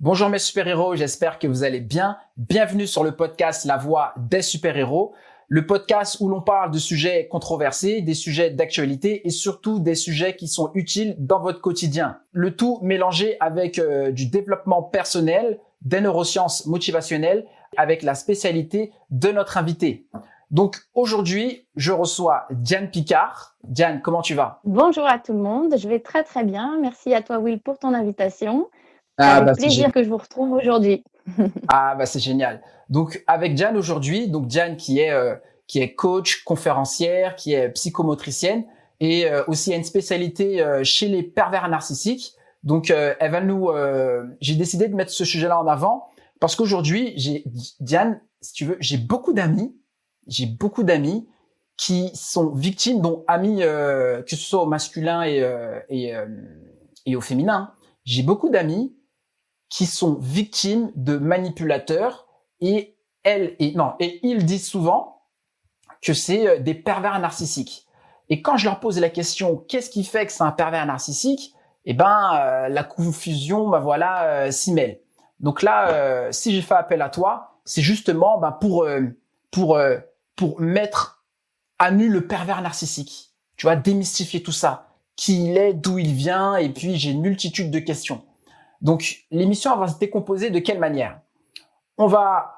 Bonjour mes super-héros, j'espère que vous allez bien. Bienvenue sur le podcast La Voix des super-héros, le podcast où l'on parle de sujets controversés, des sujets d'actualité et surtout des sujets qui sont utiles dans votre quotidien. Le tout mélangé avec du développement personnel, des neurosciences motivationnelles, avec la spécialité de notre invité. Donc aujourd'hui, je reçois Diane Picard. Diane, comment tu vas? Bonjour à tout le monde, je vais très très bien. Merci à toi Will pour ton invitation. C'est Ah avec bah c'est plaisir que je vous retrouve aujourd'hui. c'est génial. Donc avec Diane aujourd'hui, donc Diane qui est coach, conférencière, qui est psychomotricienne et aussi a une spécialité chez les pervers narcissiques. Donc elle va nous j'ai décidé de mettre ce sujet-là en avant parce qu'aujourd'hui, Diane, si tu veux, j'ai beaucoup d'amis qui sont victimes, dont amis que ce soit au masculin et au féminin. J'ai beaucoup d'amis qui sont victimes de manipulateurs et ils disent souvent que c'est des pervers narcissiques. Et quand je leur pose la question, qu'est-ce qui fait que c'est un pervers narcissique? La confusion, s'y mêle. Donc là, si j'ai fait appel à toi, c'est justement pour mettre à nu le pervers narcissique. Tu vois, démystifier tout ça, qui il est, d'où il vient, et puis j'ai une multitude de questions. Donc, l'émission va se décomposer de quelle manière? On va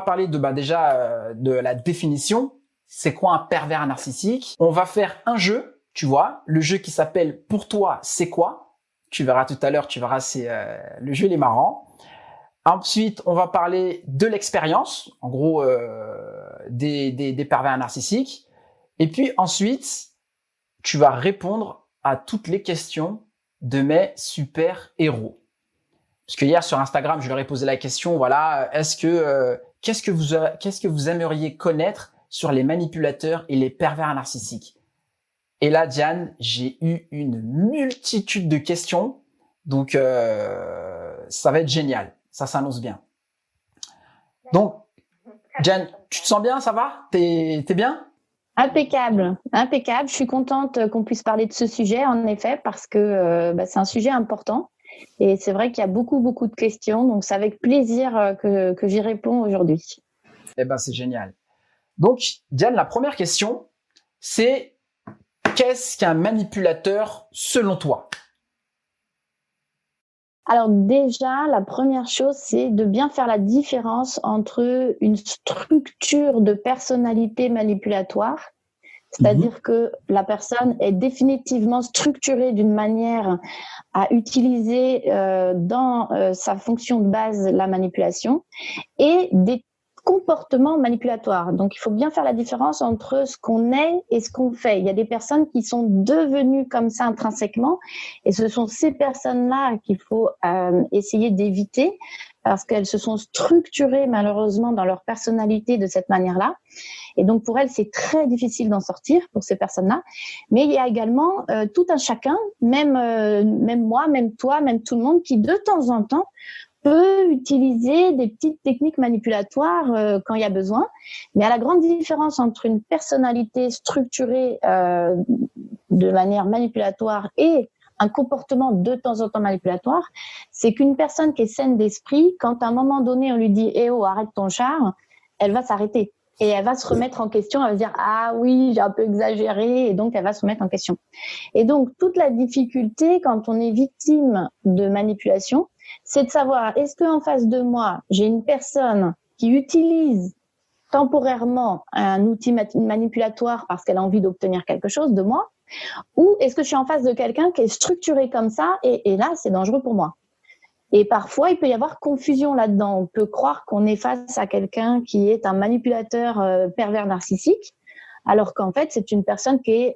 parler de la définition. C'est quoi un pervers narcissique? On va faire un jeu, tu vois, le jeu qui s'appelle Pour toi, c'est quoi? Tu verras tout à l'heure, le jeu il est marrant. Ensuite, on va parler de l'expérience, en gros des pervers narcissiques. Et puis ensuite, tu vas répondre à toutes les questions de mes super-héros. Parce que hier sur Instagram, je leur ai posé la question, voilà, qu'est-ce que vous aimeriez connaître sur les manipulateurs et les pervers narcissiques? Et là, Diane, j'ai eu une multitude de questions, donc ça va être génial, ça s'annonce bien. Donc, Diane, tu te sens bien, ça va? T'es bien? Impeccable, impeccable. Je suis contente qu'on puisse parler de ce sujet, en effet, parce que c'est un sujet important. Et c'est vrai qu'il y a beaucoup de questions, donc c'est avec plaisir que j'y réponds aujourd'hui. Eh ben, c'est génial. Donc, Diane, la première question, c'est qu'est-ce qu'un manipulateur selon toi? Alors déjà, la première chose, c'est de bien faire la différence entre une structure de personnalité manipulatoire, c'est-à-dire que la personne est définitivement structurée d'une manière à utiliser dans sa fonction de base la manipulation, et des comportements manipulatoires. Donc, il faut bien faire la différence entre ce qu'on est et ce qu'on fait. Il y a des personnes qui sont devenues comme ça intrinsèquement, et ce sont ces personnes-là qu'il faut essayer d'éviter parce qu'elles se sont structurées malheureusement dans leur personnalité de cette manière-là. Et donc, pour elles, c'est très difficile d'en sortir pour ces personnes-là. Mais il y a également tout un chacun, même moi, même toi, même tout le monde, qui de temps en temps peut utiliser des petites techniques manipulatoires quand il y a besoin. Mais à la grande différence entre une personnalité structurée de manière manipulatoire et un comportement de temps en temps manipulatoire, c'est qu'une personne qui est saine d'esprit, quand à un moment donné on lui dit « Eh oh, arrête ton char », elle va s'arrêter. Et elle va se remettre en question, elle va se dire « Ah oui, j'ai un peu exagéré », et donc elle va se remettre en question. Et donc, toute la difficulté quand on est victime de manipulation, c'est de savoir, est-ce qu'en face de moi, j'ai une personne qui utilise temporairement un outil manipulatoire parce qu'elle a envie d'obtenir quelque chose de moi, ou est-ce que je suis en face de quelqu'un qui est structuré comme ça, et là, c'est dangereux pour moi. Et parfois, il peut y avoir confusion là-dedans. On peut croire qu'on est face à quelqu'un qui est un manipulateur pervers narcissique, alors qu'en fait, c'est une personne qui est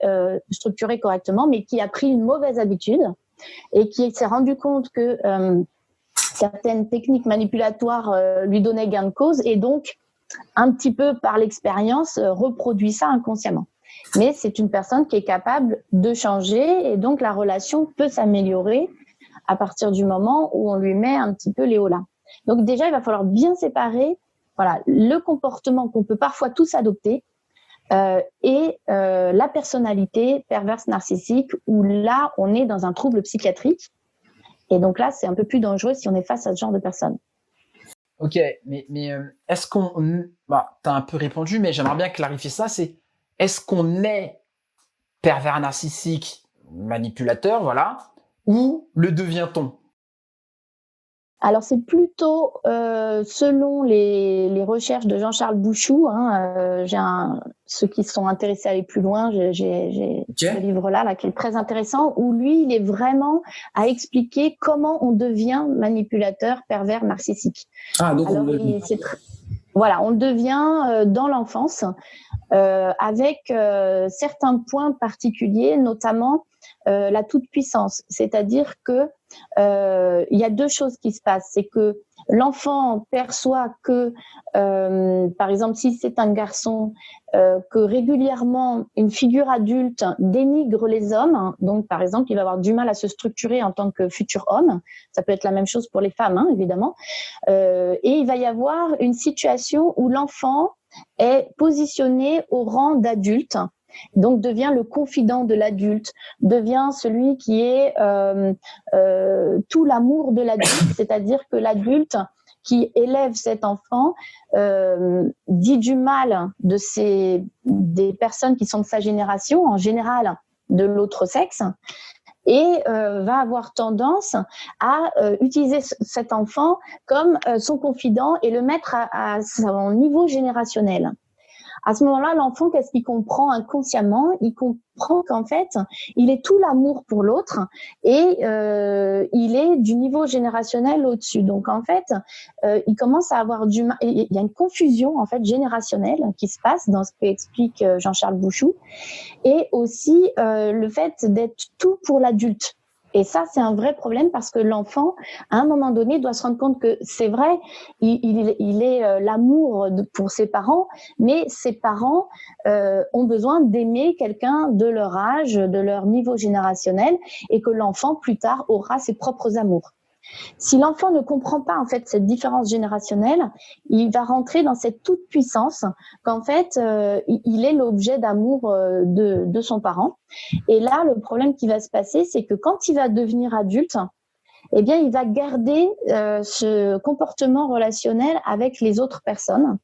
structurée correctement, mais qui a pris une mauvaise habitude et qui s'est rendu compte que certaines techniques manipulatoires lui donnaient gain de cause, et donc, un petit peu par l'expérience, reproduit ça inconsciemment. Mais c'est une personne qui est capable de changer, et donc la relation peut s'améliorer à partir du moment où on lui met un petit peu les hauts là. Donc déjà, il va falloir bien séparer le comportement qu'on peut parfois tous adopter et la personnalité perverse narcissique, où là, on est dans un trouble psychiatrique. Et donc là, c'est un peu plus dangereux si on est face à ce genre de personnes. Ok, mais est-ce qu'on... Bah, t'as un peu répondu, mais j'aimerais bien clarifier ça. Est-ce qu'on est pervers narcissique, manipulateur, voilà, ou le devient-on? Alors c'est plutôt selon les recherches de Jean-Charles Bouchoux. Ceux qui sont intéressés à aller plus loin, j'ai ce livre-là qui est très intéressant, où lui, il est vraiment à expliquer comment on devient manipulateur, pervers, narcissique. Ah, donc alors, voilà, on le devient dans l'enfance avec certains points particuliers, notamment la toute-puissance. C'est-à-dire que il y a deux choses qui se passent. C'est que l'enfant perçoit que, par exemple, si c'est un garçon, que régulièrement une figure adulte dénigre les hommes. Donc, par exemple, il va avoir du mal à se structurer en tant que futur homme. Ça peut être la même chose pour les femmes, évidemment. Et il va y avoir une situation où l'enfant est positionné au rang d'adulte, donc devient le confident de l'adulte, devient celui qui est tout l'amour de l'adulte, c'est-à-dire que l'adulte qui élève cet enfant dit du mal des personnes qui sont de sa génération, en général de l'autre sexe, et va avoir tendance à utiliser cet enfant comme son confident et le mettre à son niveau générationnel. À ce moment-là, l'enfant, qu'est-ce qu'il comprend inconsciemment? Il comprend qu'en fait, il est tout l'amour pour l'autre et il est du niveau générationnel au-dessus. Donc en fait, il commence à avoir du mal. Il y a une confusion en fait générationnelle qui se passe dans ce qu'explique Jean-Charles Bouchoux, et aussi le fait d'être tout pour l'adulte. Et ça, c'est un vrai problème parce que l'enfant, à un moment donné, doit se rendre compte que c'est vrai, il est l'amour pour ses parents, mais ses parents ont besoin d'aimer quelqu'un de leur âge, de leur niveau générationnel, et que l'enfant, plus tard, aura ses propres amours. Si l'enfant ne comprend pas en fait cette différence générationnelle, il va rentrer dans cette toute puissance qu'en fait il est l'objet d'amour de son parent. Et là, le problème qui va se passer, c'est que quand il va devenir adulte, eh bien, il va garder ce comportement relationnel avec les autres personnes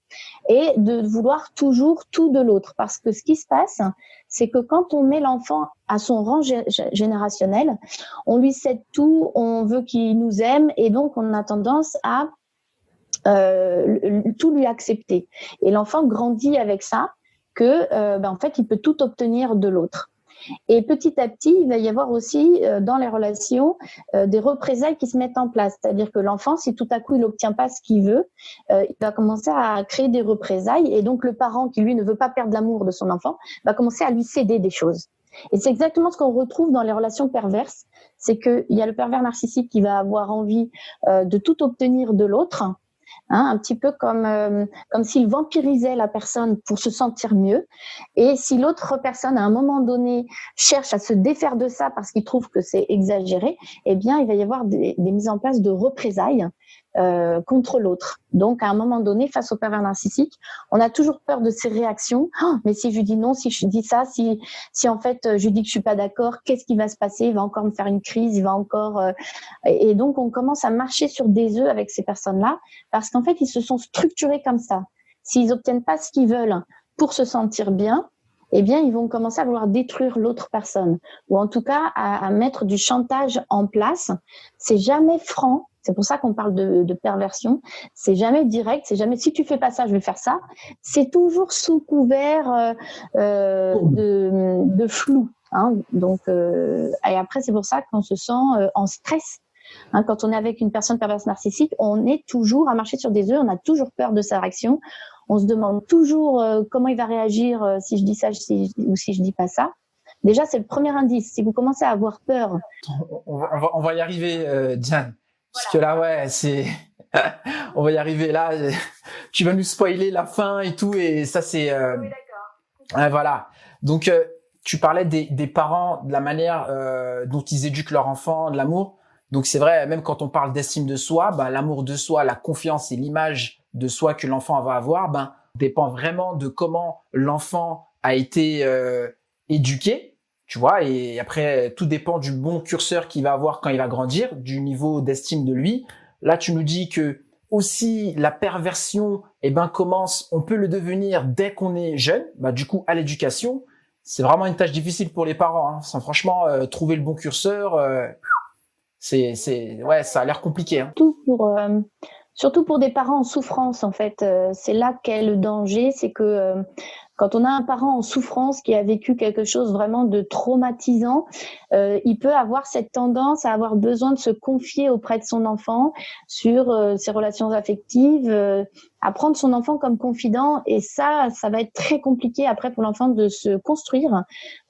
et de vouloir toujours tout de l'autre. Parce que ce qui se passe, c'est que quand on met l'enfant à son rang générationnel, on lui cède tout, on veut qu'il nous aime et donc on a tendance à tout lui accepter. Et l'enfant grandit avec ça, que en fait, il peut tout obtenir de l'autre. Et petit à petit, il va y avoir aussi dans les relations des représailles qui se mettent en place. C'est-à-dire que l'enfant, si tout à coup il n'obtient pas ce qu'il veut, il va commencer à créer des représailles. Et donc le parent qui, lui, ne veut pas perdre l'amour de son enfant, va commencer à lui céder des choses. Et c'est exactement ce qu'on retrouve dans les relations perverses. C'est qu'il y a le pervers narcissique qui va avoir envie de tout obtenir de l'autre, un petit peu comme s'il vampirisait la personne pour se sentir mieux. Et si l'autre personne, à un moment donné, cherche à se défaire de ça parce qu'il trouve que c'est exagéré, eh bien, il va y avoir des mises en place de représailles contre l'autre. Donc, à un moment donné, face au pervers narcissique, on a toujours peur de ses réactions. Oh, mais si je lui dis non, si je dis ça, si en fait je lui dis que je suis pas d'accord, qu'est-ce qui va se passer? Il va encore me faire une crise, il va encore... Et donc, on commence à marcher sur des œufs avec ces personnes-là parce qu'en fait, ils se sont structurés comme ça. S'ils obtiennent pas ce qu'ils veulent pour se sentir bien, eh bien, ils vont commencer à vouloir détruire l'autre personne, ou en tout cas à mettre du chantage en place. C'est jamais franc. C'est pour ça qu'on parle de perversion. C'est jamais direct. C'est jamais si tu fais pas ça, je vais faire ça. C'est toujours sous couvert de flou. Donc, et après, c'est pour ça qu'on se sent en stress. Quand on est avec une personne perverse narcissique, on est toujours à marcher sur des œufs. On a toujours peur de sa réaction. On se demande toujours comment il va réagir si je dis ça ou si je dis pas ça. Déjà, c'est le premier indice. Si vous commencez à avoir peur, on va y arriver, Diane. Parce que là, ouais, c'est, on va y arriver. Là, tu vas nous spoiler la fin et tout, et ça, c'est. Oui, d'accord. Voilà. Donc, tu parlais des parents, de la manière dont ils éduquent leur enfant, de l'amour. Donc, c'est vrai, même quand on parle d'estime de soi, l'amour de soi, la confiance et l'image de soi que l'enfant va avoir, dépend vraiment de comment l'enfant a été éduqué. Tu vois, et après, tout dépend du bon curseur qu'il va avoir quand il va grandir, du niveau d'estime de lui. Là, tu nous dis que aussi la perversion, on peut le devenir dès qu'on est jeune. Bah, du coup, à l'éducation, c'est vraiment une tâche difficile pour les parents. Hein. Sans franchement trouver le bon curseur, ouais, ça a l'air compliqué. Hein. Surtout pour des parents en souffrance, en fait. C'est là qu'est le danger, c'est que quand on a un parent en souffrance qui a vécu quelque chose vraiment de traumatisant, il peut avoir cette tendance à avoir besoin de se confier auprès de son enfant sur ses relations affectives, à prendre son enfant comme confident. Et ça va être très compliqué après pour l'enfant de se construire.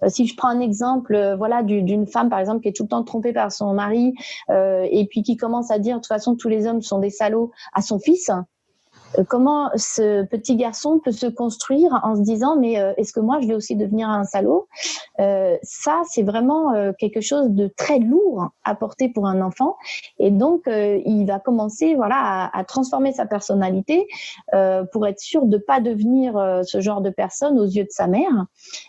Si je prends un exemple, voilà, d'une femme, par exemple, qui est tout le temps trompée par son mari et puis qui commence à dire, de toute façon, tous les hommes sont des salauds à son fils. Comment ce petit garçon peut se construire en se disant mais est-ce que moi je vais aussi devenir un salaud? Ça c'est vraiment quelque chose de très lourd à porter pour un enfant, et donc il va commencer à transformer sa personnalité pour être sûr de pas devenir ce genre de personne aux yeux de sa mère,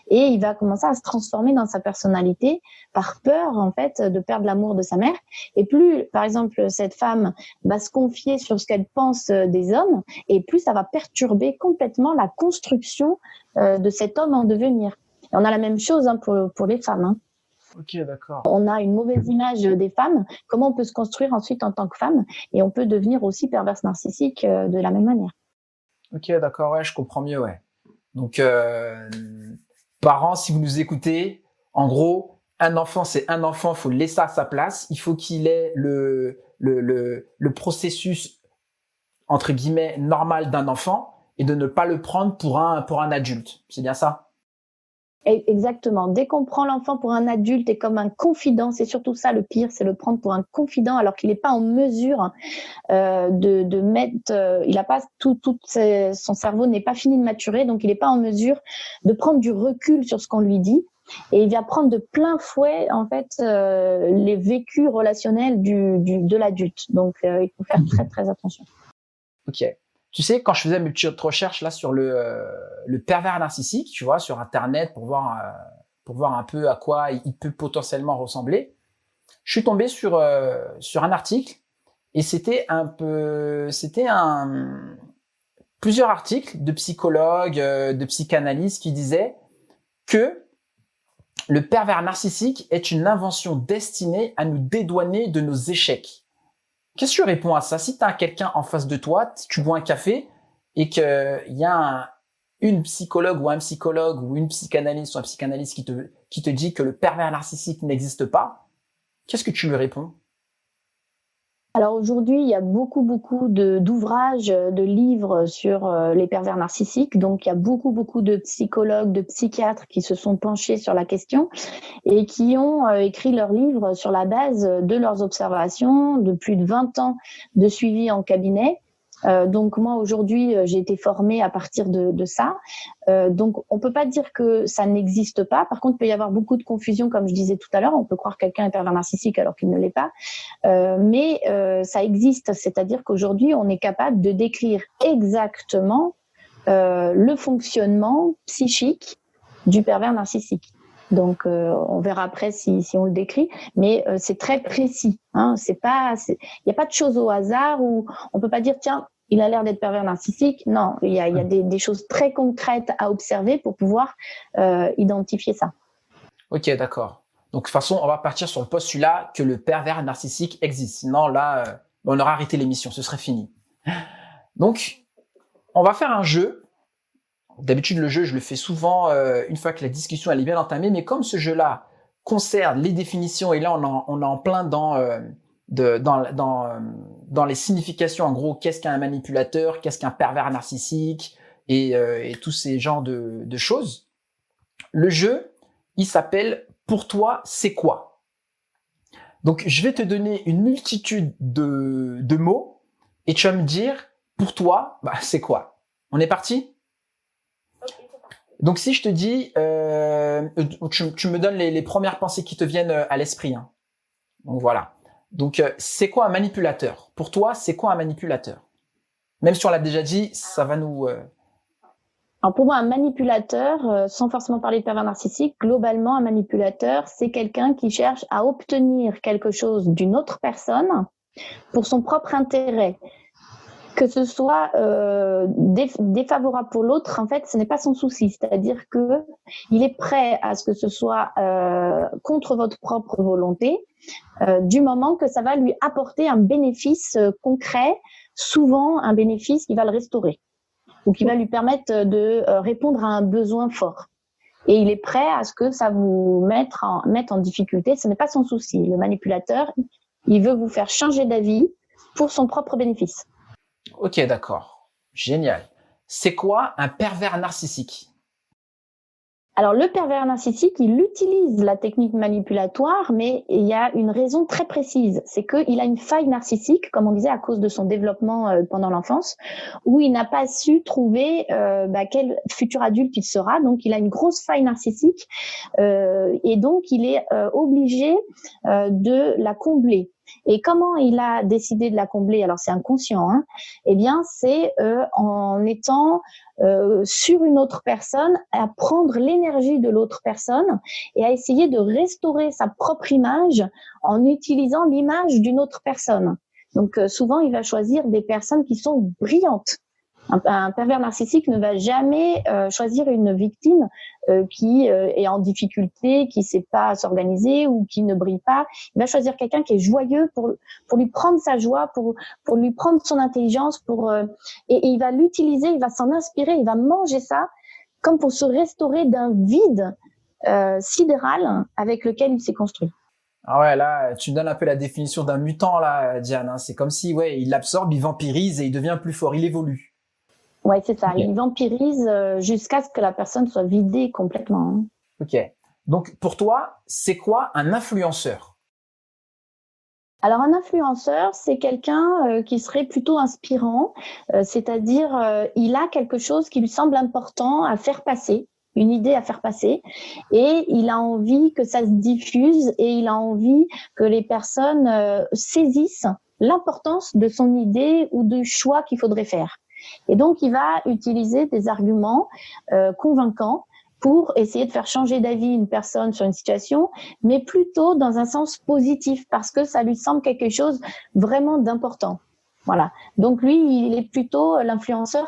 et il va commencer à se transformer dans sa personnalité par peur en fait de perdre l'amour de sa mère. Et plus par exemple cette femme va se confier sur ce qu'elle pense des hommes, et plus ça va perturber complètement la construction de cet homme en devenir. Et on a la même chose pour les femmes. Hein. Ok, d'accord. On a une mauvaise image des femmes. Comment on peut se construire ensuite en tant que femme, et on peut devenir aussi perverse narcissique de la même manière. Ok, d'accord, ouais, je comprends mieux, ouais. Donc, parents, si vous nous écoutez, en gros, un enfant, c'est un enfant, il faut le laisser à sa place. Il faut qu'il ait le processus entre guillemets normal d'un enfant, et de ne pas le prendre pour un adulte. C'est bien ça? Exactement. Dès qu'on prend l'enfant pour un adulte et comme un confident, c'est surtout ça le pire, c'est le prendre pour un confident alors qu'il n'est pas en mesure de mettre, il a pas son cerveau n'est pas fini de maturer, donc il n'est pas en mesure de prendre du recul sur ce qu'on lui dit. Et il vient prendre de plein fouet en fait les vécus relationnels de l'adulte. Donc il faut faire très très attention. Ok. Tu sais, quand je faisais mes petites recherches là sur le pervers narcissique, tu vois, sur Internet pour voir un peu à quoi il peut potentiellement ressembler, je suis tombé sur un article, et c'était plusieurs articles de psychologues, de psychanalystes qui disaient que le pervers narcissique est une invention destinée à nous dédouaner de nos échecs. Qu'est-ce que tu réponds à ça? Si tu as quelqu'un en face de toi, tu bois un café et qu'il y a une psychologue ou un psychologue ou une psychanalyste ou un psychanalyste qui te dit que le pervers narcissique n'existe pas, qu'est-ce que tu lui réponds? Alors aujourd'hui, il y a beaucoup d'ouvrages, de livres sur les pervers narcissiques. Donc il y a beaucoup de psychologues, de psychiatres qui se sont penchés sur la question et qui ont écrit leurs livres sur la base de leurs observations, de plus de 20 ans de suivi en cabinet. Donc moi aujourd'hui j'ai été formée à partir de ça. Donc on peut pas dire que ça n'existe pas. Par contre il peut y avoir beaucoup de confusion, comme je disais tout à l'heure. On peut croire que quelqu'un est pervers narcissique alors qu'il ne l'est pas. Mais ça existe, c'est-à-dire qu'aujourd'hui on est capable de décrire exactement le fonctionnement psychique du pervers narcissique. Donc on verra après si on le décrit, mais c'est très précis. Hein. Il y a pas de choses au hasard où on peut pas dire tiens il a l'air d'être pervers narcissique. Non, il y a des choses très concrètes à observer pour pouvoir identifier ça. Ok, d'accord. Donc de toute façon on va partir sur le postulat que le pervers narcissique existe. Sinon là on aura arrêté l'émission, ce serait fini. Donc on va faire un jeu. D'habitude, le jeu, je le fais souvent une fois que la discussion elle est bien entamée, mais comme ce jeu-là concerne les définitions, et là on est en plein dans les significations, en gros, qu'est-ce qu'un manipulateur, qu'est-ce qu'un pervers narcissique, et tous ces genres de choses. Le jeu, il s'appelle « Pour toi, c'est quoi ?» Donc, je vais te donner une multitude de mots, et tu vas me dire « Pour toi, c'est quoi ?» On est parti ? Donc, si je te dis, tu me donnes les premières pensées qui te viennent à l'esprit. Hein. Donc, voilà. Donc, c'est quoi un manipulateur? Pour toi, c'est quoi un manipulateur? Même si on l'a déjà dit, ça va nous... Alors pour moi, un manipulateur, sans forcément parler de pervers narcissique, globalement, un manipulateur, c'est quelqu'un qui cherche à obtenir quelque chose d'une autre personne pour son propre intérêt. Que ce soit défavorable pour l'autre, en fait, ce n'est pas son souci. C'est-à-dire que il est prêt à ce que ce soit contre votre propre volonté, du moment que ça va lui apporter un bénéfice concret, souvent un bénéfice qui va le restaurer ou qui va lui permettre de répondre à un besoin fort. Et il est prêt à ce que ça vous mette en difficulté. Ce n'est pas son souci. Le manipulateur, il veut vous faire changer d'avis pour son propre bénéfice. Ok, d'accord. Génial. C'est quoi un pervers narcissique? Alors, le pervers narcissique, il utilise la technique manipulatoire, mais il y a une raison très précise. C'est qu'il a une faille narcissique, comme on disait, à cause de son développement pendant l'enfance, où il n'a pas su trouver quel futur adulte il sera. Donc, il a une grosse faille narcissique et donc, il est obligé de la combler. Et comment il a décidé de la combler? Alors c'est inconscient, hein. Eh bien c'est en étant sur une autre personne, à prendre l'énergie de l'autre personne et à essayer de restaurer sa propre image en utilisant l'image d'une autre personne. Donc souvent il va choisir des personnes qui sont brillantes. Un pervers narcissique ne va jamais choisir une victime qui est en difficulté, qui sait pas s'organiser ou qui ne brille pas. Il va choisir quelqu'un qui est joyeux pour lui prendre sa joie, pour lui prendre son intelligence, et il va l'utiliser, il va s'en inspirer, il va manger ça comme pour se restaurer d'un vide sidéral avec lequel il s'est construit. Ah ouais, là, tu me donnes un peu la définition d'un mutant, là, Diane, hein. C'est comme si, ouais, il l'absorbe, il vampirise et il devient plus fort, il évolue. Ouais, c'est ça. Okay. Il vampirise jusqu'à ce que la personne soit vidée complètement. Hein. Ok. Donc, pour toi, c'est quoi un influenceur? Alors, un influenceur, c'est quelqu'un qui serait plutôt inspirant, c'est-à-dire il a quelque chose qui lui semble important à faire passer, une idée à faire passer, et il a envie que ça se diffuse et il a envie que les personnes saisissent l'importance de son idée ou du choix qu'il faudrait faire. Et donc, il va utiliser des arguments convaincants pour essayer de faire changer d'avis une personne sur une situation, mais plutôt dans un sens positif, parce que ça lui semble quelque chose vraiment d'important. Voilà. Donc, lui, il est plutôt l'influenceur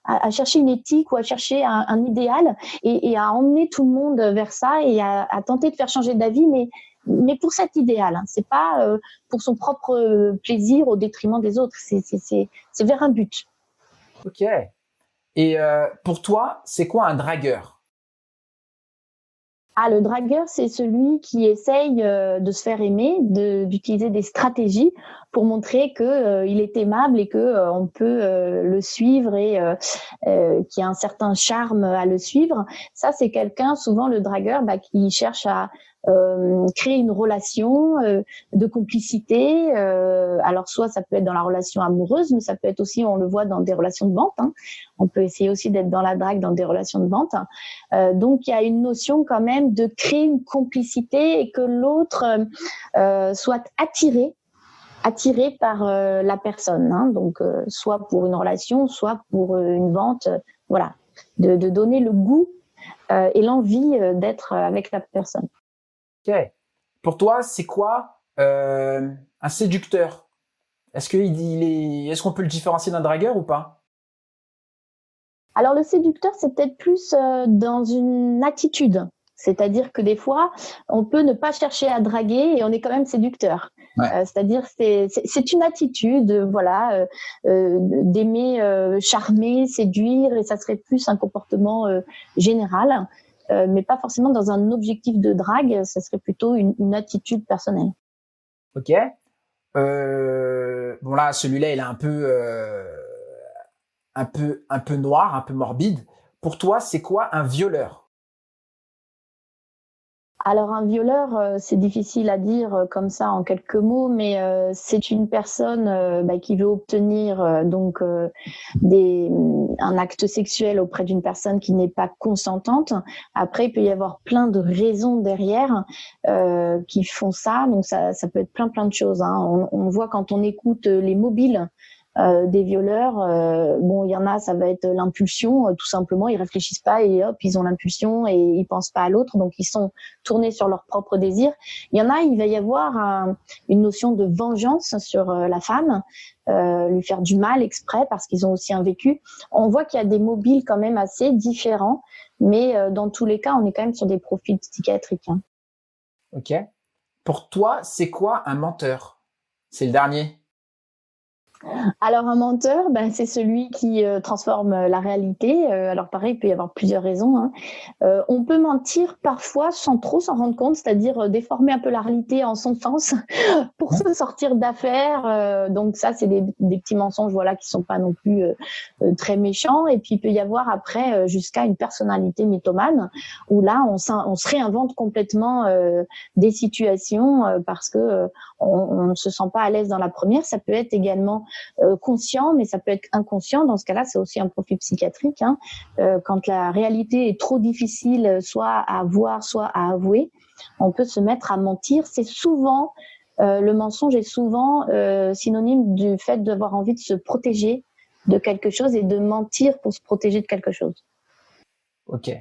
à chercher une éthique ou à chercher un idéal et à emmener tout le monde vers ça et à tenter de faire changer d'avis, mais pour cet idéal. Hein. C'est pas pour son propre plaisir au détriment des autres. C'est vers un but. Ok. Et pour toi, c'est quoi un dragueur? Ah, le dragueur, c'est celui qui essaye de se faire aimer, d'utiliser des stratégies pour montrer que il est aimable et que on peut le suivre et qu'il y a un certain charme à le suivre. Ça, c'est quelqu'un, souvent le dragueur, qui cherche à créer une relation de complicité. Alors soit ça peut être dans la relation amoureuse, mais ça peut être aussi, on le voit dans des relations de vente. Hein. On peut essayer aussi d'être dans la drague dans des relations de vente. Donc il y a une notion quand même de créer une complicité et que l'autre soit attiré par la personne. Hein. Donc soit pour une relation, soit pour une vente. Voilà, de donner le goût et l'envie d'être avec la personne. Ok. Pour toi, c'est quoi un séducteur? Est-ce qu'on peut le différencier d'un dragueur ou pas? Alors le séducteur, c'est peut-être plus dans une attitude. C'est-à-dire que des fois, on peut ne pas chercher à draguer et on est quand même séducteur. Ouais. C'est-à-dire c'est une attitude, voilà, d'aimer charmer, séduire, et ça serait plus un comportement général. Mais pas forcément dans un objectif de drague, ça serait plutôt une attitude personnelle. Ok. Bon là, celui-là, il est un peu noir, un peu morbide. Pour toi, c'est quoi un violeur? Alors un violeur, c'est difficile à dire comme ça en quelques mots, mais c'est une personne qui veut obtenir un acte sexuel auprès d'une personne qui n'est pas consentante. Après, il peut y avoir plein de raisons derrière qui font ça. Donc ça peut être plein de choses. Hein. On voit quand on écoute les mobiles des violeurs, bon, il y en a, ça va être l'impulsion, tout simplement, ils réfléchissent pas et hop, ils ont l'impulsion et ils pensent pas à l'autre, donc ils sont tournés sur leur propre désir. Il y en a, il va y avoir une notion de vengeance sur la femme, lui faire du mal exprès parce qu'ils ont aussi un vécu. On voit qu'il y a des mobiles quand même assez différents, mais dans tous les cas, on est quand même sur des profils psychiatriques. Hein. Ok. Pour toi, c'est quoi un menteur? C'est le dernier. Alors un menteur, ben, c'est celui qui transforme la réalité. Alors pareil, il peut y avoir plusieurs raisons. Hein. On peut mentir parfois sans trop s'en rendre compte, c'est-à-dire déformer un peu la réalité en son sens pour se sortir d'affaires. Donc ça, c'est des petits mensonges, voilà, qui sont pas non plus très méchants. Et puis il peut y avoir après jusqu'à une personnalité mythomane où là, on se réinvente complètement des situations parce que on ne se sent pas à l'aise dans la première. Ça peut être également conscient, mais ça peut être inconscient. Dans ce cas-là, c'est aussi un profil psychiatrique. Hein. Quand la réalité est trop difficile, soit à voir, soit à avouer, on peut se mettre à mentir. C'est souvent le mensonge est souvent synonyme du fait d'avoir envie de se protéger de quelque chose et de mentir pour se protéger de quelque chose. Ok.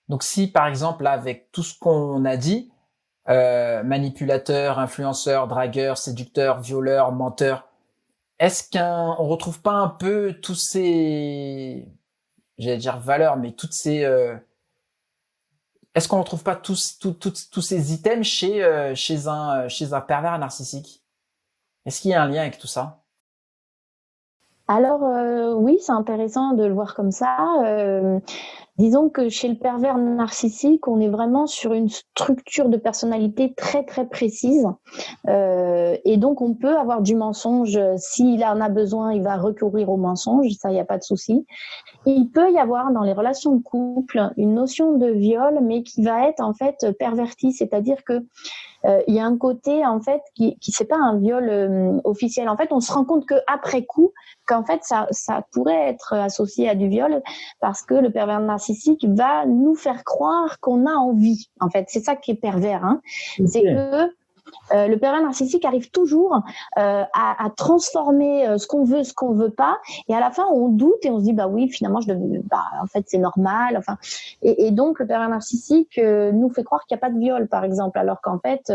Donc si par exemple là, avec tout ce qu'on a dit, manipulateur, influenceur, dragueur, séducteur, violeur, menteur, est-ce qu'on retrouve pas un peu tous ces, j'allais dire valeurs, mais toutes ces, est-ce qu'on retrouve pas tous ces items chez un pervers narcissique? Est-ce qu'il y a un lien avec tout ça? Alors oui, c'est intéressant de le voir comme ça. Disons que chez le pervers narcissique, on est vraiment sur une structure de personnalité très très précise. Et donc on peut avoir du mensonge. S'il en a besoin, il va recourir au mensonge, ça, il n'y a pas de souci. Il peut y avoir dans les relations de couple une notion de viol, mais qui va être en fait pervertie, c'est-à-dire que il y a un côté en fait qui c'est pas un viol officiel. En fait, on se rend compte que après coup, qu'en fait ça pourrait être associé à du viol parce que le pervers narcissique va nous faire croire qu'on a envie. En fait, c'est ça qui est pervers. Hein. Okay. C'est que le pervers narcissique arrive toujours à transformer ce qu'on veut pas, et à la fin on doute et on se dit bah oui, finalement en fait c'est normal. Enfin, et donc le pervers narcissique nous fait croire qu'il n'y a pas de viol, par exemple, alors qu'en fait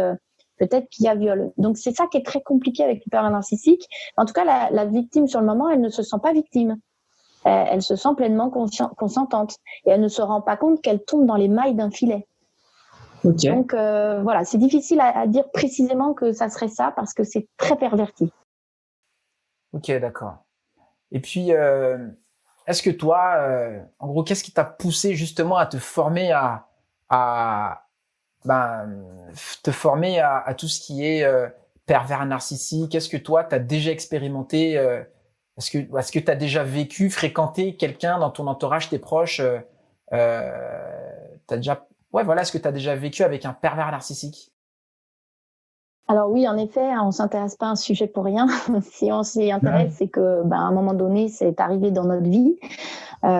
peut-être qu'il y a viol. Donc c'est ça qui est très compliqué avec le pervers narcissique. En tout cas, la victime sur le moment, elle ne se sent pas victime. Elle se sent pleinement consentante et elle ne se rend pas compte qu'elle tombe dans les mailles d'un filet. Okay. Donc voilà, c'est difficile à dire précisément que ça serait ça parce que c'est très perverti. Ok, d'accord. Et puis, est-ce que toi, en gros, qu'est-ce qui t'a poussé justement à te former à tout ce qui est pervers narcissique? Est-ce que toi, t'as déjà expérimenté est-ce que t'as déjà vécu, fréquenté quelqu'un dans ton entourage, tes proches t'as déjà est-ce que tu as déjà vécu avec un pervers narcissique? Alors oui, en effet, on s'intéresse pas à un sujet pour rien. Si on s'y intéresse, c'est que à un moment donné, c'est arrivé dans notre vie.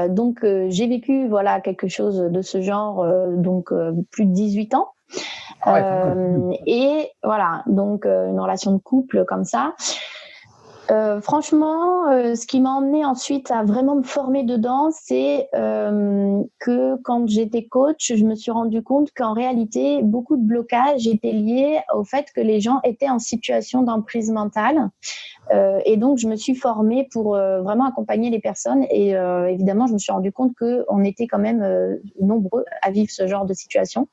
Donc j'ai vécu quelque chose de ce genre plus de 18 ans. Et voilà, donc une relation de couple comme ça. Franchement, ce qui m'a emmené ensuite à vraiment me former dedans, c'est que quand j'étais coach, je me suis rendu compte qu'en réalité, beaucoup de blocages étaient liés au fait que les gens étaient en situation d'emprise mentale. Et donc, je me suis formée pour vraiment accompagner les personnes. Et évidemment, je me suis rendu compte qu'on était quand même nombreux à vivre ce genre de situation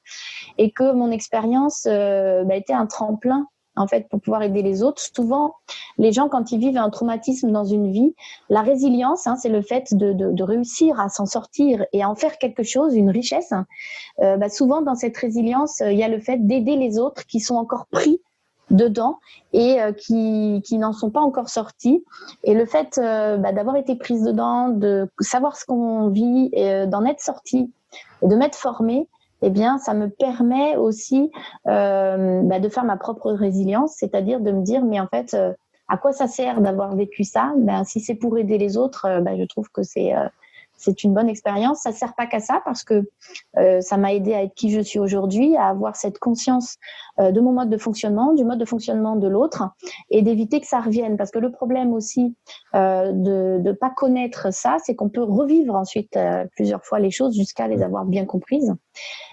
et que mon expérience était un tremplin en fait, pour pouvoir aider les autres. Souvent, les gens, quand ils vivent un traumatisme dans une vie, la résilience, c'est le fait de réussir à s'en sortir et à en faire quelque chose, une richesse. Souvent, dans cette résilience, il y a le fait d'aider les autres qui sont encore pris dedans et qui n'en sont pas encore sortis. Et le fait d'avoir été prise dedans, de savoir ce qu'on vit, et d'en être sortie et de m'être formée, eh bien, ça me permet aussi de faire ma propre résilience, c'est-à-dire de me dire, mais en fait, à quoi ça sert d'avoir vécu ça ? Si c'est pour aider les autres, je trouve que c'est c'est une bonne expérience. Ça sert pas qu'à ça parce que ça m'a aidé à être qui je suis aujourd'hui, à avoir cette conscience de mon mode de fonctionnement, du mode de fonctionnement de l'autre, et d'éviter que ça revienne. Parce que le problème aussi de pas connaître ça, c'est qu'on peut revivre ensuite plusieurs fois les choses jusqu'à les avoir bien comprises.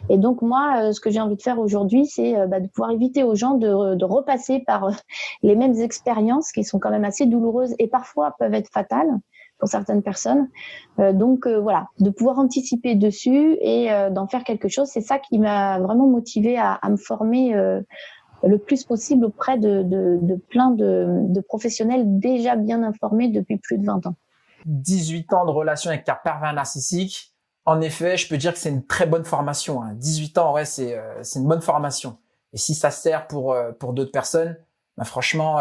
Et donc moi, ce que j'ai envie de faire aujourd'hui, c'est de pouvoir éviter aux gens de repasser par les mêmes expériences qui sont quand même assez douloureuses et parfois peuvent être fatales pour certaines personnes. Donc voilà, de pouvoir anticiper dessus et d'en faire quelque chose, c'est ça qui m'a vraiment motivée à me former le plus possible auprès de plein de professionnels déjà bien informés depuis plus de 20 ans. 18 ans de relation avec un pervers narcissique. En effet, je peux dire que c'est une très bonne formation. 18 ans, ouais, c'est une bonne formation. Et si ça sert pour d'autres personnes, franchement,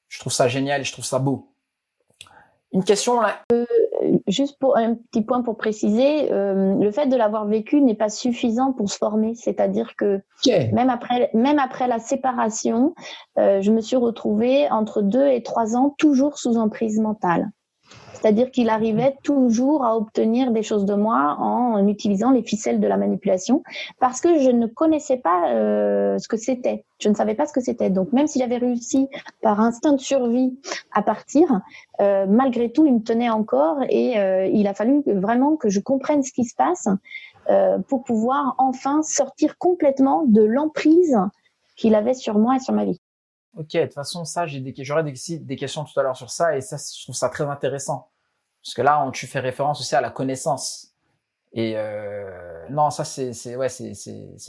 je trouve ça génial et je trouve ça beau. Une question là. Juste pour un petit point pour préciser, le fait de l'avoir vécu n'est pas suffisant pour se former. C'est-à-dire que même après la séparation, je me suis retrouvée entre 2 et 3 ans toujours sous emprise mentale. C'est-à-dire qu'il arrivait toujours à obtenir des choses de moi en utilisant les ficelles de la manipulation parce que je ne connaissais pas ce que c'était. Je ne savais pas ce que c'était. Donc, même si j'avais réussi par instinct de survie à partir, malgré tout, il me tenait encore et il a fallu vraiment que je comprenne ce qui se passe pour pouvoir enfin sortir complètement de l'emprise qu'il avait sur moi et sur ma vie. Ok, de toute façon, ça, j'aurais des questions tout à l'heure sur ça et ça, je trouve ça très intéressant. Parce que là, tu fais référence aussi à la connaissance. Et non, ça, c'est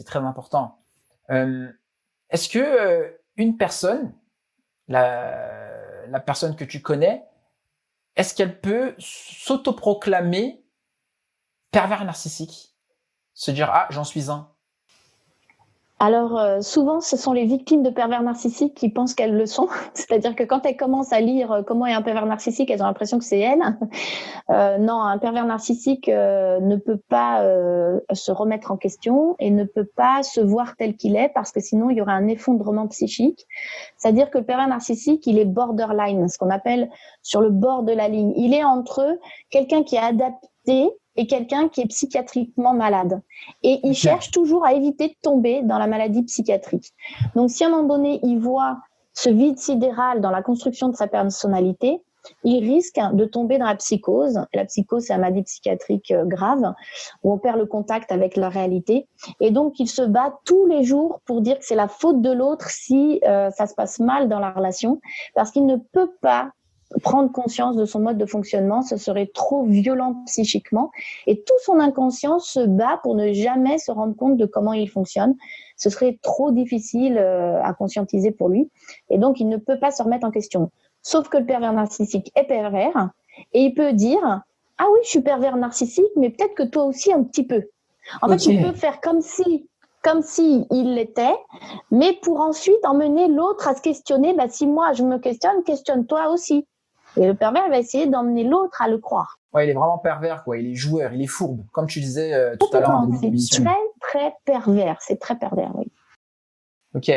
très important. Est-ce que une personne, la personne que tu connais, est-ce qu'elle peut s'autoproclamer pervers narcissique? Se dire, ah, j'en suis un. Alors, souvent, ce sont les victimes de pervers narcissiques qui pensent qu'elles le sont. C'est-à-dire que quand elles commencent à lire comment est un pervers narcissique, elles ont l'impression que c'est elles. Non, un pervers narcissique ne peut pas se remettre en question et ne peut pas se voir tel qu'il est parce que sinon, il y aurait un effondrement psychique. C'est-à-dire que le pervers narcissique, il est borderline, ce qu'on appelle sur le bord de la ligne. Il est entre quelqu'un qui est adapté et quelqu'un qui est psychiatriquement malade. Et il cherche toujours à éviter de tomber dans la maladie psychiatrique. Donc, si à un moment donné, il voit ce vide sidéral dans la construction de sa personnalité, il risque de tomber dans la psychose. La psychose, c'est une maladie psychiatrique grave, où on perd le contact avec la réalité. Et donc, il se bat tous les jours pour dire que c'est la faute de l'autre si ça se passe mal dans la relation, parce qu'il ne peut pas prendre conscience de son mode de fonctionnement, ce serait trop violent psychiquement et tout son inconscient se bat pour ne jamais se rendre compte de comment il fonctionne. Ce serait trop difficile à conscientiser pour lui et donc il ne peut pas se remettre en question. Sauf que le pervers narcissique est pervers et il peut dire « Ah oui, je suis pervers narcissique, mais peut-être que toi aussi un petit peu. » En fait, il peut faire comme si il l'était, mais pour ensuite emmener l'autre à se questionner, si moi je me questionne-toi aussi. Et le pervers va essayer d'emmener l'autre à le croire. Ouais, il est vraiment pervers, quoi. Il est joueur, il est fourbe, comme tu disais tout à l'heure en début d'émission. C'est très pervers. C'est très pervers, oui. Ok.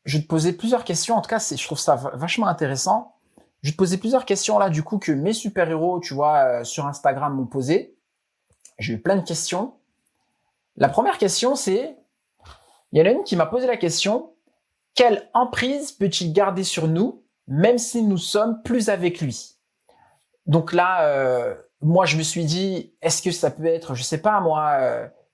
Je vais te poser plusieurs questions. En tout cas, je trouve ça vachement intéressant. Je vais te poser plusieurs questions là, du coup, que mes super-héros, tu vois, sur Instagram m'ont posé. J'ai eu plein de questions. La première question, c'est, il y en a une qui m'a posé la question, quelle emprise peut-il garder sur nous même si nous sommes plus avec lui? Donc là, moi, je me suis dit, est-ce que ça peut être, je sais pas moi,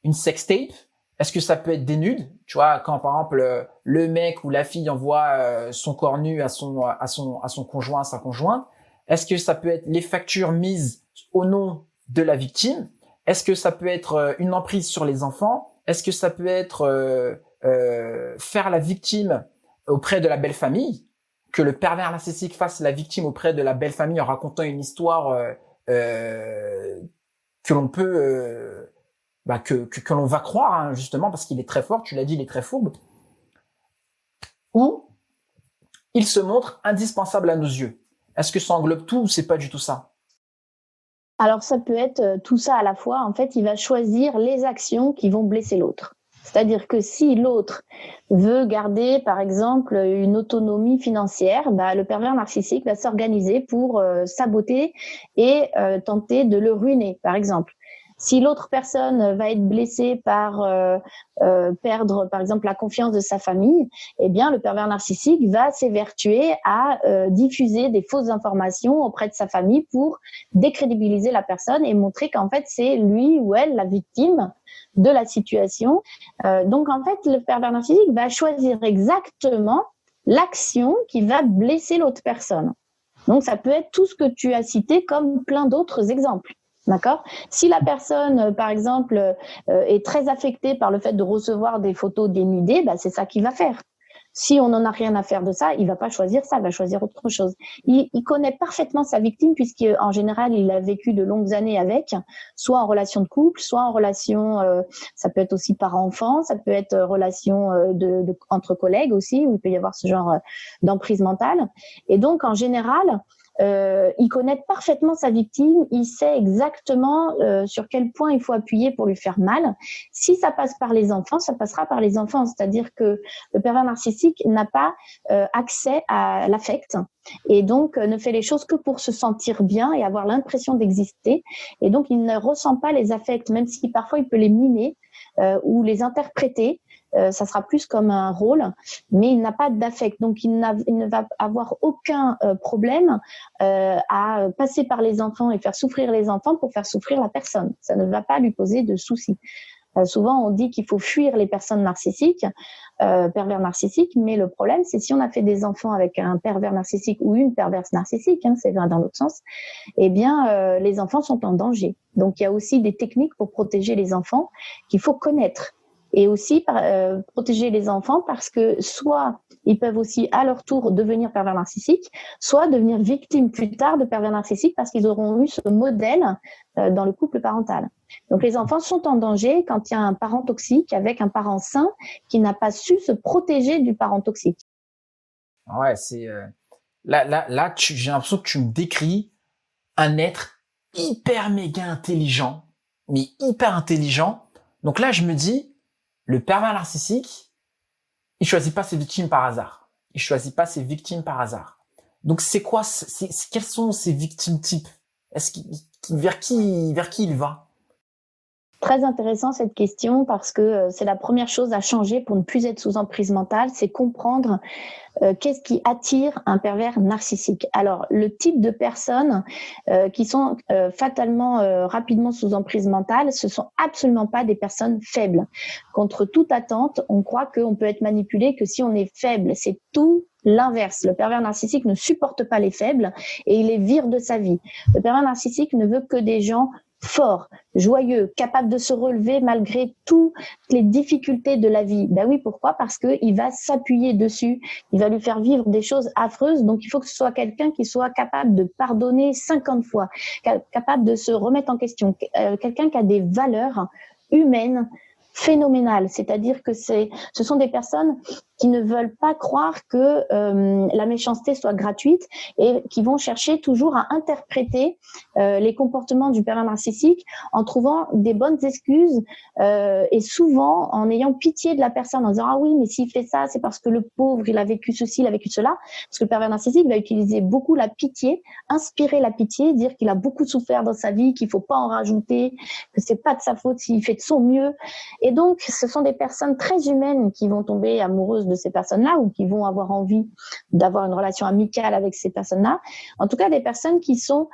une sextape? Est-ce que ça peut être des nudes? Tu vois, quand par exemple le mec ou la fille envoie son corps nu à son conjoint, à sa conjointe. Est-ce que ça peut être les factures mises au nom de la victime? Est-ce que ça peut être une emprise sur les enfants? Est-ce que ça peut être faire la victime auprès de la belle famille? Que le pervers narcissique fasse la victime auprès de la belle famille en racontant une histoire que l'on peut que l'on va croire justement parce qu'il est très fort, tu l'as dit, il est très fourbe, ou il se montre indispensable à nos yeux. Est-ce que ça englobe tout ou c'est pas du tout ça? Alors ça peut être tout ça à la fois. En fait, il va choisir les actions qui vont blesser l'autre. C'est-à-dire que si l'autre veut garder, par exemple, une autonomie financière, le pervers narcissique va s'organiser pour saboter et tenter de le ruiner, par exemple. Si l'autre personne va être blessée par perdre, par exemple, la confiance de sa famille, eh bien, le pervers narcissique va s'évertuer à diffuser des fausses informations auprès de sa famille pour décrédibiliser la personne et montrer qu'en fait, c'est lui ou elle la victime de la situation. Donc, en fait, le pervers narcissique va choisir exactement l'action qui va blesser l'autre personne. Donc, ça peut être tout ce que tu as cité comme plein d'autres exemples. D'accord ? Si la personne, par exemple, est très affectée par le fait de recevoir des photos dénudées, c'est ça qu'il va faire. Si on n'en a rien à faire de ça, il va pas choisir ça, il va choisir autre chose. Il connaît parfaitement sa victime puisqu'en général, il a vécu de longues années avec, soit en relation de couple, soit en relation, ça peut être aussi parent-enfant, ça peut être relation entre collègues aussi, où il peut y avoir ce genre d'emprise mentale. Et donc, en général, il connaît parfaitement sa victime, il sait exactement sur quel point il faut appuyer pour lui faire mal. Si ça passe par les enfants, ça passera par les enfants. C'est-à-dire que le pervers narcissique n'a pas accès à l'affect et donc ne fait les choses que pour se sentir bien et avoir l'impression d'exister. Et donc, il ne ressent pas les affects, même si parfois il peut les mimer ou les interpréter. Ça sera plus comme un rôle, mais il n'a pas d'affect. Donc, il ne va avoir aucun problème à passer par les enfants et faire souffrir les enfants pour faire souffrir la personne. Ça ne va pas lui poser de soucis. Souvent, on dit qu'il faut fuir les personnes narcissiques, pervers narcissiques, mais le problème, c'est si on a fait des enfants avec un pervers narcissique ou une perverse narcissique, c'est vrai dans l'autre sens, eh bien, les enfants sont en danger. Donc, il y a aussi des techniques pour protéger les enfants qu'il faut connaître. Et aussi protéger les enfants parce que soit ils peuvent aussi à leur tour devenir pervers narcissiques, soit devenir victimes plus tard de pervers narcissiques parce qu'ils auront eu ce modèle dans le couple parental. Donc les enfants sont en danger quand il y a un parent toxique avec un parent sain qui n'a pas su se protéger du parent toxique. Ouais, c'est là j'ai l'impression que tu me décris un être hyper méga intelligent, mais hyper intelligent. Donc là, je me dis, le pervers narcissique, il choisit pas ses victimes par hasard. Il choisit pas ses victimes par hasard. Donc c'est quoi, quelles sont ses victimes types? Vers qui il va? Très intéressant cette question parce que c'est la première chose à changer pour ne plus être sous emprise mentale, c'est comprendre qu'est-ce qui attire un pervers narcissique. Alors, le type de personnes qui sont fatalement rapidement sous emprise mentale, ce sont absolument pas des personnes faibles. Contre toute attente, on croit qu'on peut être manipulé que si on est faible. C'est tout l'inverse. Le pervers narcissique ne supporte pas les faibles et il les vire de sa vie. Le pervers narcissique ne veut que des gens forts, joyeux, capables de se relever malgré toutes les difficultés de la vie. Ben oui, pourquoi ? Parce que il va s'appuyer dessus, il va lui faire vivre des choses affreuses, donc il faut que ce soit quelqu'un qui soit capable de pardonner 50 fois, capable de se remettre en question, quelqu'un qui a des valeurs humaines phénoménales, c'est-à-dire que ce sont des personnes qui ne veulent pas croire que la méchanceté soit gratuite et qui vont chercher toujours à interpréter les comportements du pervers narcissique en trouvant des bonnes excuses et souvent en ayant pitié de la personne, en disant « Ah oui, mais s'il fait ça, c'est parce que le pauvre, il a vécu ceci, il a vécu cela. » Parce que le pervers narcissique va utiliser beaucoup la pitié, inspirer la pitié, dire qu'il a beaucoup souffert dans sa vie, qu'il faut pas en rajouter, que c'est pas de sa faute s'il fait de son mieux. Et donc, ce sont des personnes très humaines qui vont tomber amoureuses de ces personnes-là ou qui vont avoir envie d'avoir une relation amicale avec ces personnes-là. En tout cas, des personnes qui sont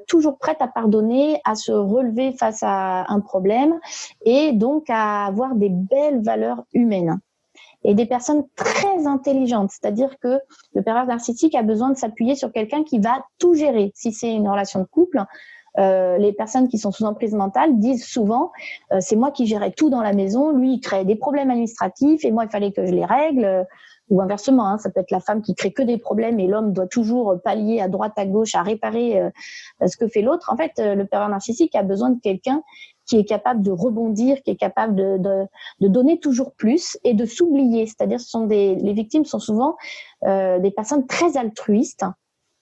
toujours prêtes à pardonner, à se relever face à un problème et donc à avoir des belles valeurs humaines. Et des personnes très intelligentes, c'est-à-dire que le pervers narcissique a besoin de s'appuyer sur quelqu'un qui va tout gérer. Si c'est une relation de couple, les personnes qui sont sous emprise mentale disent souvent c'est moi qui gérais tout dans la maison, lui il crée des problèmes administratifs et moi il fallait que je les règle, ou inversement, ça peut être la femme qui crée que des problèmes et l'homme doit toujours pallier à droite à gauche à réparer ce que fait l'autre. En fait, le pervers narcissique a besoin de quelqu'un qui est capable de rebondir, qui est capable de donner toujours plus et de s'oublier. C'est-à-dire les victimes sont souvent des personnes très altruistes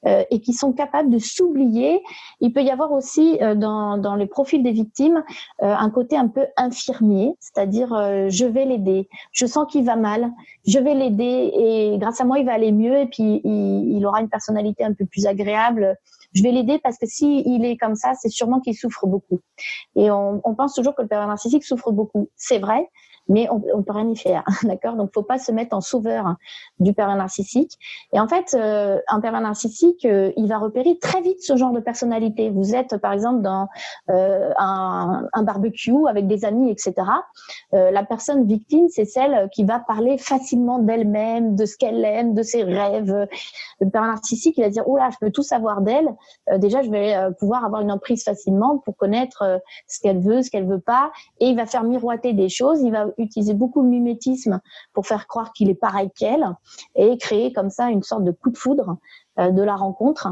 et qui sont capables de s'oublier. Il peut y avoir aussi dans les profils des victimes un côté un peu infirmier, c'est-à-dire je vais l'aider, je sens qu'il va mal, je vais l'aider et grâce à moi il va aller mieux et puis il aura une personnalité un peu plus agréable. Je vais l'aider parce que s'il est comme ça, c'est sûrement qu'il souffre beaucoup. Et on pense toujours que le pervers narcissique souffre beaucoup. C'est vrai, mais on peut rien y faire, d'accord? Donc, faut pas se mettre en sauveur du pervers narcissique. Et en fait, un pervers narcissique, il va repérer très vite ce genre de personnalité. Vous êtes, par exemple, dans un barbecue avec des amis, etc. La personne victime, c'est celle qui va parler facilement d'elle-même, de ce qu'elle aime, de ses rêves. Le pervers narcissique, il va dire, oh là, je peux tout savoir d'elle. Déjà, je vais pouvoir avoir une emprise facilement pour connaître ce qu'elle veut pas. Et il va faire miroiter des choses. Il va utiliser beaucoup le mimétisme pour faire croire qu'il est pareil qu'elle et créer comme ça une sorte de coup de foudre de la rencontre.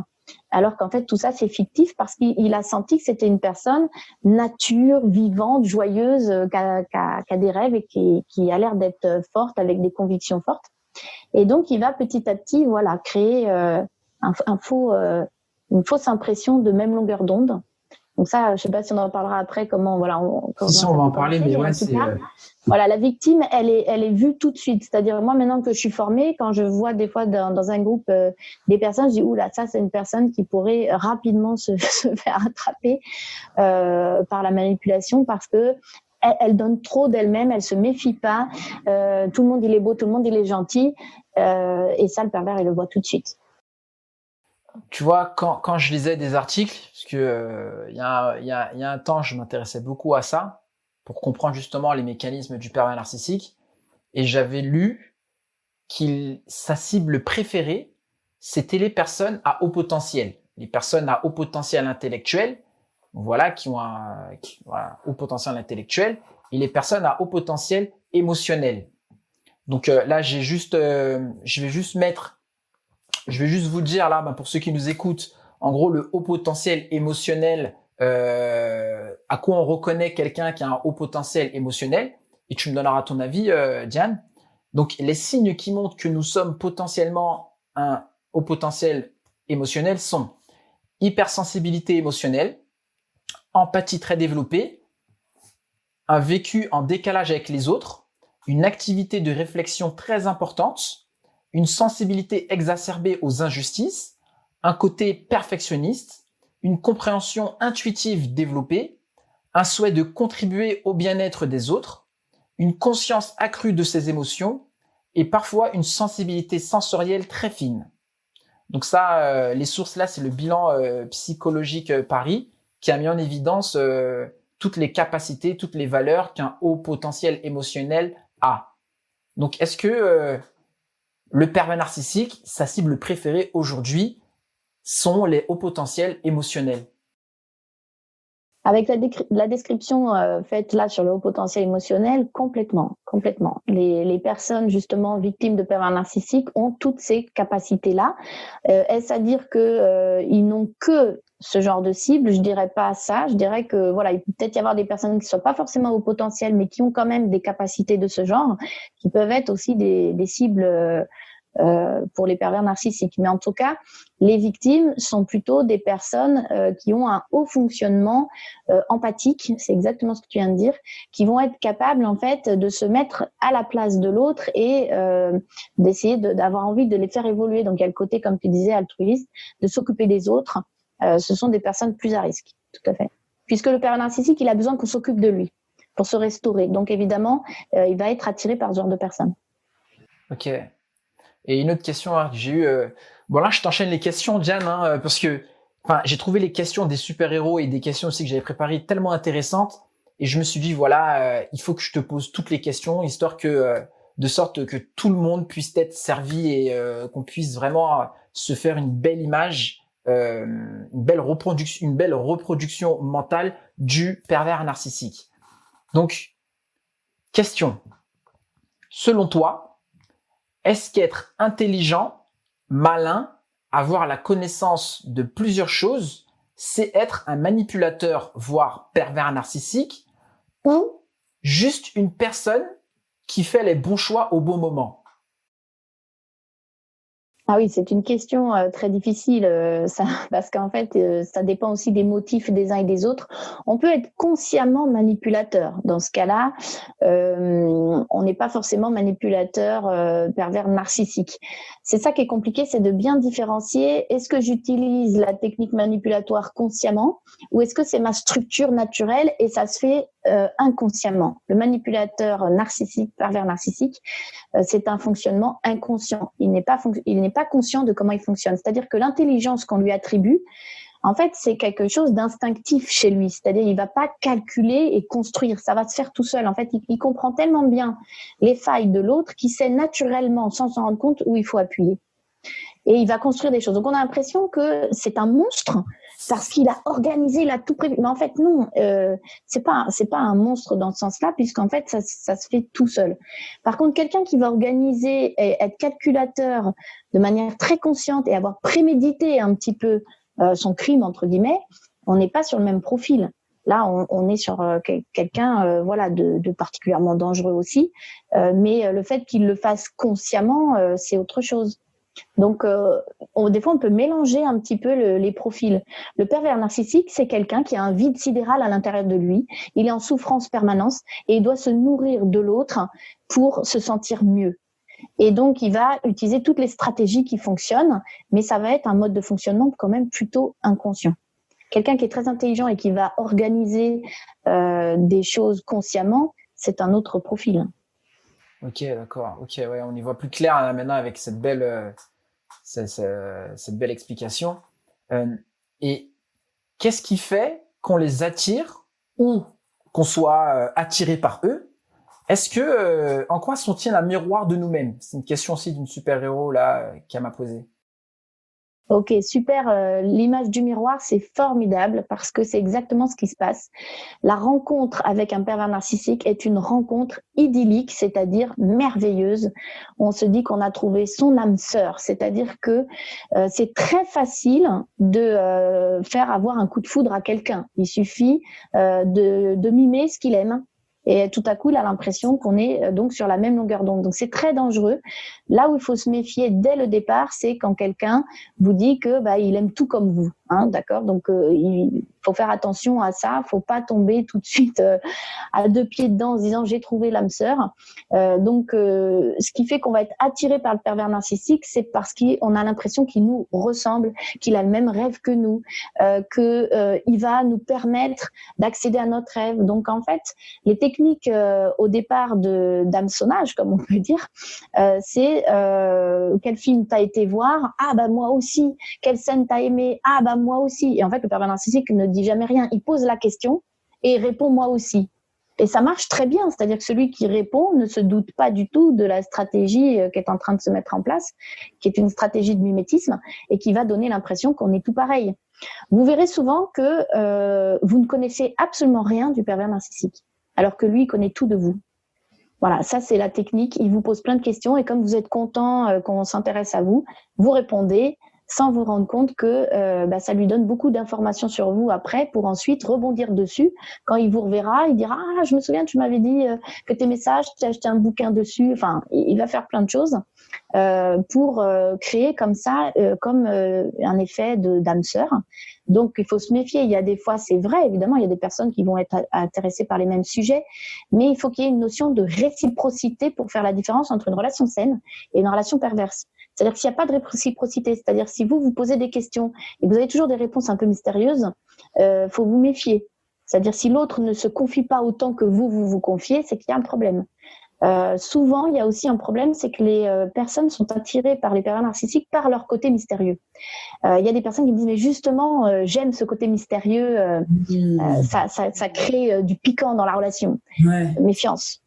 Alors qu'en fait, tout ça, c'est fictif parce qu'il a senti que c'était une personne nature, vivante, joyeuse, qui a des rêves et qui a l'air d'être forte, avec des convictions fortes. Et donc, il va petit à petit, voilà, créer une fausse impression de même longueur d'onde. Donc ça, je sais pas si on en parlera après, comment, voilà. Si, on va en parler, mais ouais, c'est... Voilà, la victime, elle est vue tout de suite. C'est-à-dire, moi, maintenant que je suis formée, quand je vois des fois dans un groupe des personnes, je dis, oula, ça, c'est une personne qui pourrait rapidement se faire attraper par la manipulation parce que elle donne trop d'elle-même, elle se méfie pas. Tout le monde, il est beau, tout le monde, il est gentil. Et ça, le pervers, il le voit tout de suite. Tu vois, quand je lisais des articles, parce que il y a un temps, je m'intéressais beaucoup à ça pour comprendre justement les mécanismes du pervers narcissique, et j'avais lu sa cible préférée, c'était les personnes à haut potentiel, les personnes à haut potentiel intellectuel, voilà, qui ont voilà, haut potentiel intellectuel, et les personnes à haut potentiel émotionnel. Donc là, je vais juste vous dire là, pour ceux qui nous écoutent, en gros, le haut potentiel émotionnel, à quoi on reconnaît quelqu'un qui a un haut potentiel émotionnel, et tu me donneras ton avis, Diane. Donc, les signes qui montrent que nous sommes potentiellement un haut potentiel émotionnel sont hypersensibilité émotionnelle, empathie très développée, un vécu en décalage avec les autres, une activité de réflexion très importante, une sensibilité exacerbée aux injustices, un côté perfectionniste, une compréhension intuitive développée, un souhait de contribuer au bien-être des autres, une conscience accrue de ses émotions et parfois une sensibilité sensorielle très fine. Donc ça, les sources là, c'est le bilan psychologique Paris qui a mis en évidence toutes les capacités, toutes les valeurs qu'un haut potentiel émotionnel a. Donc est-ce que le pervers narcissique, sa cible préférée aujourd'hui, sont les hauts potentiels émotionnels? Avec la description faite là sur le haut potentiel émotionnel, complètement. Les personnes justement victimes de pervers narcissiques ont toutes ces capacités-là. Est-ce à dire que ils n'ont que ce genre de cible? Je dirais pas ça. Je dirais que voilà, il peut peut-être y avoir des personnes qui sont pas forcément au potentiel, mais qui ont quand même des capacités de ce genre, qui peuvent être aussi des cibles pour les pervers narcissiques. Mais en tout cas, les victimes sont plutôt des personnes qui ont un haut fonctionnement empathique, c'est exactement ce que tu viens de dire, qui vont être capables en fait de se mettre à la place de l'autre et d'essayer d'avoir envie de les faire évoluer. Donc il y a le côté, comme tu disais, altruiste, de s'occuper des autres. Ce sont des personnes plus à risque, tout à fait. Puisque le pervers narcissique, il a besoin qu'on s'occupe de lui pour se restaurer. Donc évidemment, il va être attiré par ce genre de personnes. Ok. Et une autre question que j'ai eue, bon là je t'enchaîne les questions Diane, parce que j'ai trouvé les questions des super-héros et des questions aussi que j'avais préparées tellement intéressantes, et je me suis dit voilà, il faut que je te pose toutes les questions, histoire que de sorte que tout le monde puisse être servi et qu'on puisse vraiment se faire une belle image, une belle reproduction mentale du pervers narcissique. Donc, question. Selon toi, est-ce qu'être intelligent, malin, avoir la connaissance de plusieurs choses, c'est être un manipulateur, voire pervers narcissique, ou juste une personne qui fait les bons choix au bon moment? Ah oui, c'est une question très difficile, ça, parce qu'en fait, ça dépend aussi des motifs des uns et des autres. On peut être consciemment manipulateur. Dans ce cas-là, on n'est pas forcément manipulateur pervers narcissique. C'est ça qui est compliqué, c'est de bien différencier. Est-ce que j'utilise la technique manipulatoire consciemment ou est-ce que c'est ma structure naturelle et ça se fait inconsciemment? Le manipulateur narcissique, pervers narcissique, c'est un fonctionnement inconscient. Il n'est pas conscient de comment il fonctionne. C'est-à-dire que l'intelligence qu'on lui attribue, en fait, c'est quelque chose d'instinctif chez lui. C'est-à-dire, il va pas calculer et construire. Ça va se faire tout seul. En fait, il comprend tellement bien les failles de l'autre qu'il sait naturellement, sans s'en rendre compte, où il faut appuyer. Et il va construire des choses. Donc, on a l'impression que c'est un monstre parce qu'il a organisé, il a tout prévu. Mais en fait, non, c'est pas un monstre dans ce sens-là, puisqu'en fait, ça se fait tout seul. Par contre, quelqu'un qui va organiser et être calculateur de manière très consciente et avoir prémédité un petit peu son crime, entre guillemets, on n'est pas sur le même profil. Là, on est sur quelqu'un voilà, de particulièrement dangereux aussi. Mais le fait qu'il le fasse consciemment, c'est autre chose. Donc, des fois, on peut mélanger un petit peu les profils. Le pervers narcissique, c'est quelqu'un qui a un vide sidéral à l'intérieur de lui. Il est en souffrance permanente et il doit se nourrir de l'autre pour se sentir mieux. Et donc, il va utiliser toutes les stratégies qui fonctionnent, mais ça va être un mode de fonctionnement quand même plutôt inconscient. Quelqu'un qui est très intelligent et qui va organiser des choses consciemment, c'est un autre profil. Ok, d'accord. Ok, ouais, on y voit plus clair là, maintenant avec cette belle explication. Et qu'est-ce qui fait qu'on les attire ou qu'on soit attiré par eux? Est-ce que en quoi sont-ils un miroir de nous-mêmes? C'est une question aussi d'une super-héros là qui m'a posé. Ok, super. L'image du miroir, c'est formidable parce que c'est exactement ce qui se passe. La rencontre avec un pervers narcissique est une rencontre idyllique, c'est-à-dire merveilleuse. On se dit qu'on a trouvé son âme sœur, c'est-à-dire que c'est très facile de faire avoir un coup de foudre à quelqu'un. Il suffit de mimer ce qu'il aime. Et tout à coup, il a l'impression qu'on est donc sur la même longueur d'onde. Donc, c'est très dangereux. Là où il faut se méfier dès le départ, c'est quand quelqu'un vous dit que il aime tout comme vous. Hein, d'accord. Donc, il faut faire attention à ça. Faut pas tomber tout de suite à deux pieds dedans en se disant j'ai trouvé l'âme sœur. Donc, ce qui fait qu'on va être attiré par le pervers narcissique, c'est parce qu'on a l'impression qu'il nous ressemble, qu'il a le même rêve que nous, qu'il va nous permettre d'accéder à notre rêve. Donc, en fait, les techniques au départ d'hameçonnage, comme on peut dire, c'est quel film t'as été voir? Ah moi aussi. Quelle scène t'as aimé? Ah moi aussi. Et en fait, le pervers narcissique ne dit jamais rien. Il pose la question et il répond moi aussi. Et ça marche très bien, c'est-à-dire que celui qui répond ne se doute pas du tout de la stratégie qui est en train de se mettre en place, qui est une stratégie de mimétisme et qui va donner l'impression qu'on est tout pareil. Vous verrez souvent que vous ne connaissez absolument rien du pervers narcissique, alors que lui, il connaît tout de vous. Voilà, ça c'est la technique. Il vous pose plein de questions et comme vous êtes content qu'on s'intéresse à vous, vous répondez sans vous rendre compte que ça lui donne beaucoup d'informations sur vous après pour ensuite rebondir dessus. Quand il vous reverra, il dira « Ah, je me souviens, tu m'avais dit que tes messages, tu as acheté un bouquin dessus. » Enfin, il va faire plein de choses pour créer comme ça, comme un effet d'âme sœur. Donc, il faut se méfier. Il y a des fois, c'est vrai, évidemment, il y a des personnes qui vont être intéressées par les mêmes sujets, mais il faut qu'il y ait une notion de réciprocité pour faire la différence entre une relation saine et une relation perverse. C'est-à-dire que s'il n'y a pas de réciprocité, c'est-à-dire si vous posez des questions et que vous avez toujours des réponses un peu mystérieuses, faut vous méfier. C'est-à-dire si l'autre ne se confie pas autant que vous confiez, c'est qu'il y a un problème. Souvent, il y a aussi un problème, c'est que les personnes sont attirées par les pervers narcissiques par leur côté mystérieux. Il y a des personnes qui me disent mais justement j'aime ce côté mystérieux, ça crée du piquant dans la relation. Ouais. Méfiance,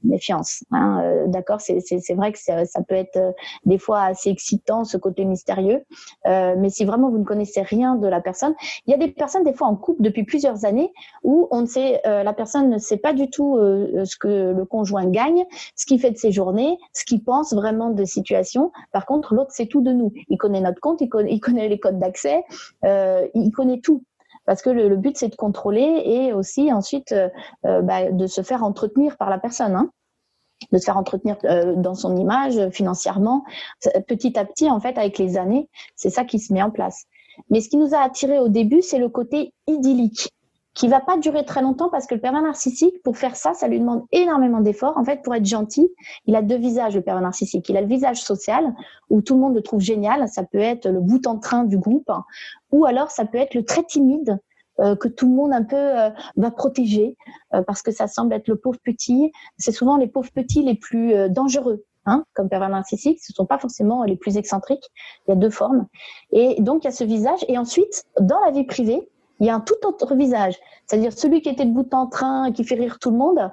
hein, d'accord, c'est vrai que ça peut être des fois assez excitant ce côté mystérieux, mais si vraiment vous ne connaissez rien de la personne, il y a des personnes des fois en couple depuis plusieurs années où on ne sait, la personne ne sait pas du tout ce que le conjoint gagne, ce qu'il fait de ses journées, ce qu'il pense vraiment de situation. Par contre, l'autre sait tout de nous. Il connaît notre compte, il connaît les codes d'accès, il connaît tout. Parce que le but, c'est de contrôler et aussi ensuite de se faire entretenir par la personne. Hein. de se faire entretenir dans son image financièrement. Petit à petit, en fait, avec les années, c'est ça qui se met en place. Mais ce qui nous a attirés au début, c'est le côté idyllique, qui va pas durer très longtemps parce que le pervers narcissique, pour faire ça, ça lui demande énormément d'efforts. En fait, pour être gentil, il a deux visages, le pervers narcissique. Il a le visage social, où tout le monde le trouve génial. Ça peut être le bout en train du groupe, ou alors ça peut être le très timide, que tout le monde un peu va protéger, parce que ça semble être le pauvre petit. C'est souvent les pauvres petits les plus dangereux. Comme pervers narcissique, ce ne sont pas forcément les plus excentriques. Il y a deux formes. Et donc, il y a ce visage. Et ensuite, dans la vie privée, il y a un tout autre visage. C'est-à-dire celui qui était debout en train et qui fait rire tout le monde,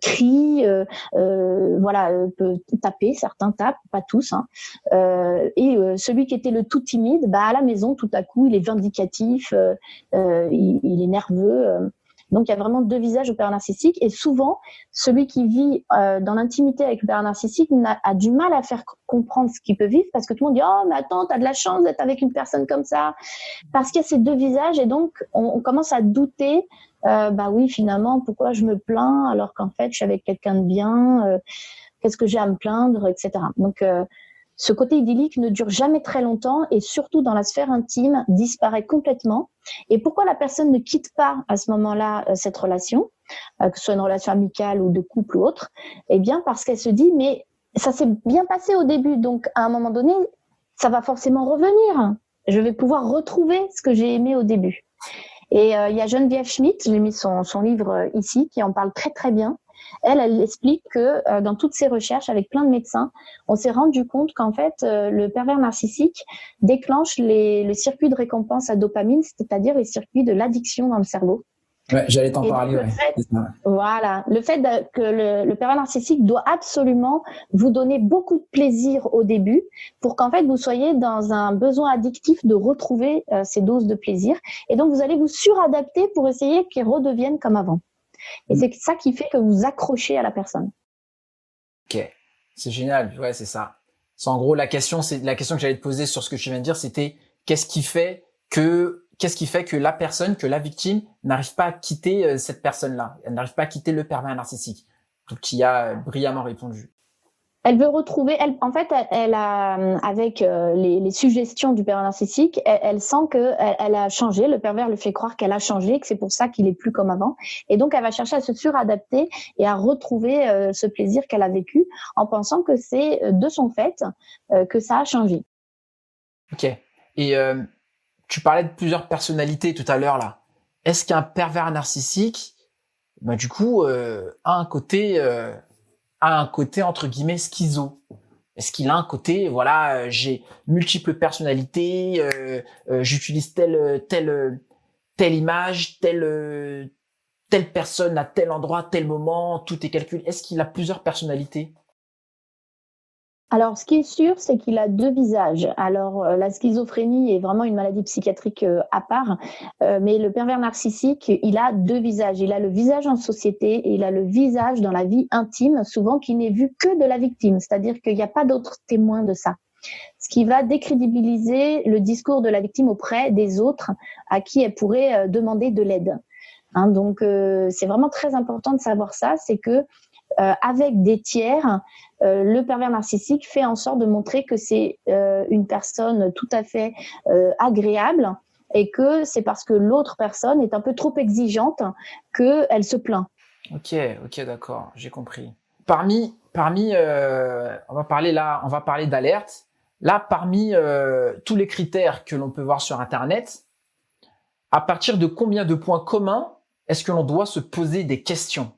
crie, peut taper, certains tapent, pas tous. Et celui qui était le tout timide, à la maison, tout à coup, il est vindicatif, il est nerveux. Donc, il y a vraiment deux visages au pervers narcissique. Et souvent, celui qui vit dans l'intimité avec le pervers narcissique a du mal à faire comprendre ce qu'il peut vivre parce que tout le monde dit « Oh, mais attends, t'as de la chance d'être avec une personne comme ça !» Parce qu'il y a ces deux visages et donc, on commence à douter oui, finalement, pourquoi je me plains alors qu'en fait, je suis avec quelqu'un de bien, qu'est-ce que j'ai à me plaindre, etc. Donc, ce côté idyllique ne dure jamais très longtemps et surtout dans la sphère intime disparaît complètement. Et pourquoi la personne ne quitte pas à ce moment-là cette relation, que ce soit une relation amicale ou de couple ou autre? Eh bien parce qu'elle se dit mais ça s'est bien passé au début, donc à un moment donné ça va forcément revenir. Je vais pouvoir retrouver ce que j'ai aimé au début. Et il y a Geneviève Schmidt, j'ai mis son livre ici, qui en parle très très bien. Elle explique que dans toutes ses recherches avec plein de médecins, on s'est rendu compte qu'en fait, le pervers narcissique déclenche le circuit de récompense à dopamine, c'est-à-dire les circuits de l'addiction dans le cerveau. Ouais, j'allais t'en parler. Voilà, le fait que le pervers narcissique doit absolument vous donner beaucoup de plaisir au début pour qu'en fait vous soyez dans un besoin addictif de retrouver ces doses de plaisir. Et donc vous allez vous suradapter pour essayer qu'ils redeviennent comme avant. Et c'est ça qui fait que vous accrochez à la personne. Ok, c'est génial. Ouais, c'est ça. C'est en gros la question que j'allais te poser sur ce que tu viens de dire, c'était qu'est-ce qui fait que la personne, que la victime n'arrive pas à quitter cette personne-là, elle n'arrive pas à quitter le pervers narcissique. Donc tu y as brillamment répondu. Elle veut retrouver, elle a, avec les suggestions du pervers narcissique, elle sent que elle a changé. Le pervers lui fait croire qu'elle a changé, que c'est pour ça qu'il est plus comme avant. Et donc, elle va chercher à se suradapter et à retrouver ce plaisir qu'elle a vécu en pensant que c'est de son fait que ça a changé. Ok. Et tu parlais de plusieurs personnalités tout à l'heure là. Est-ce qu'un pervers narcissique, du coup, a un côté entre guillemets schizo? Est-ce qu'il a un côté, voilà, j'ai multiples personnalités, j'utilise telle image, telle personne à tel endroit, tel moment, tout est calculé. Est-ce qu'il a plusieurs personnalités? Alors, ce qui est sûr, c'est qu'il a deux visages. Alors, la schizophrénie est vraiment une maladie psychiatrique à part, mais le pervers narcissique, il a deux visages. Il a le visage en société et il a le visage dans la vie intime, souvent qui n'est vu que de la victime, c'est-à-dire qu'il n'y a pas d'autres témoins de ça. Ce qui va décrédibiliser le discours de la victime auprès des autres à qui elle pourrait demander de l'aide. Donc, c'est vraiment très important de savoir ça, c'est que avec des tiers, le pervers narcissique fait en sorte de montrer que c'est une personne tout à fait agréable et que c'est parce que l'autre personne est un peu trop exigeante qu'elle se plaint. Ok, d'accord, j'ai compris. Parmi, on va parler d'alerte. Là, parmi tous les critères que l'on peut voir sur Internet, à partir de combien de points communs est-ce que l'on doit se poser des questions?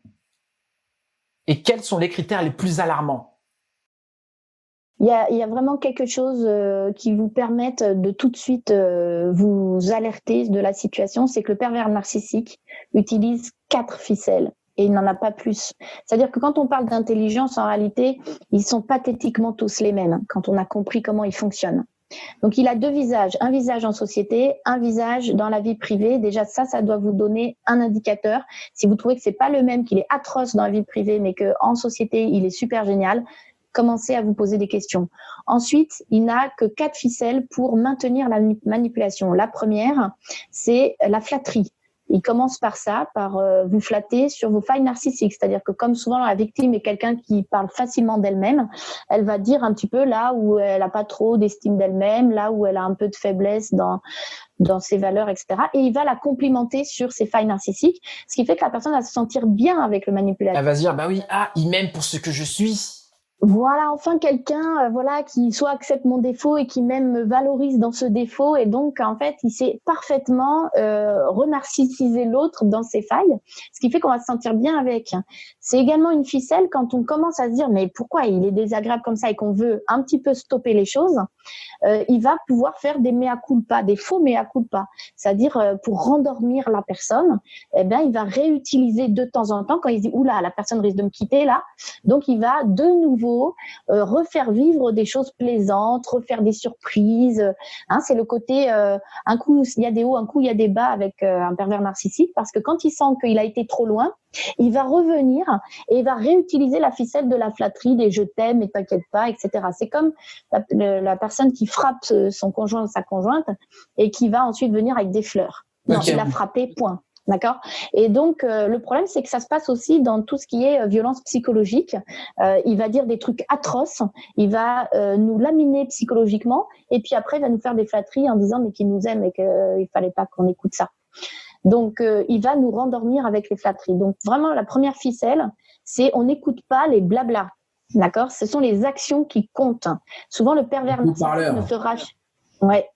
Et quels sont les critères les plus alarmants? Il y a vraiment quelque chose qui vous permette de tout de suite vous alerter de la situation, c'est que le pervers narcissique utilise 4 ficelles et il n'en a pas plus. C'est-à-dire que quand on parle d'intelligence, en réalité, ils sont pathétiquement tous les mêmes quand on a compris comment ils fonctionnent. Donc, il a deux visages, un visage en société, un visage dans la vie privée. Déjà, ça doit vous donner un indicateur. Si vous trouvez que c'est pas le même, qu'il est atroce dans la vie privée, mais que en société, il est super génial, commencez à vous poser des questions. Ensuite, il n'a que 4 ficelles pour maintenir la manipulation. La première, c'est la flatterie. Il commence par ça, par vous flatter sur vos failles narcissiques. C'est-à-dire que comme souvent la victime est quelqu'un qui parle facilement d'elle-même, elle va dire un petit peu là où elle n'a pas trop d'estime d'elle-même, là où elle a un peu de faiblesse dans ses valeurs, etc. Et il va la complimenter sur ses failles narcissiques, ce qui fait que la personne va se sentir bien avec le manipulateur. Elle va se dire, bah oui, il m'aime pour ce que je suis. Voilà, enfin quelqu'un qui soit accepte mon défaut et qui même me valorise dans ce défaut, et donc en fait il sait parfaitement renarcissiser l'autre dans ses failles, ce qui fait qu'on va se sentir bien avec. C'est également une ficelle quand on commence à se dire mais pourquoi il est désagréable comme ça et qu'on veut un petit peu stopper les choses. Il va pouvoir faire des mea culpa, des faux mea culpa, c'est-à-dire pour rendormir la personne, eh ben il va réutiliser de temps en temps quand il se dit oula la personne risque de me quitter là, donc il va de nouveau refaire vivre des choses plaisantes, refaire des surprises. C'est le côté un coup il y a des hauts, un coup il y a des bas avec un pervers narcissique, parce que quand il sent qu'il a été trop loin, il va revenir et il va réutiliser la ficelle de la flatterie, des je t'aime et t'inquiète pas, etc. C'est comme la personne qui frappe son conjoint ou sa conjointe et qui va ensuite venir avec des fleurs. Non, il a frappé, point. D'accord. Et donc le problème c'est que ça se passe aussi dans tout ce qui est violence psychologique. Il va dire des trucs atroces, il va nous laminer psychologiquement, et puis après il va nous faire des flatteries en disant mais qu'il nous aime et qu'il fallait pas qu'on écoute ça. Donc il va nous rendormir avec les flatteries. Donc vraiment la première ficelle, c'est on n'écoute pas les blabla. D'accord. Ce sont les actions qui comptent. Souvent le pervers narcissique ne se rachète. Ouais.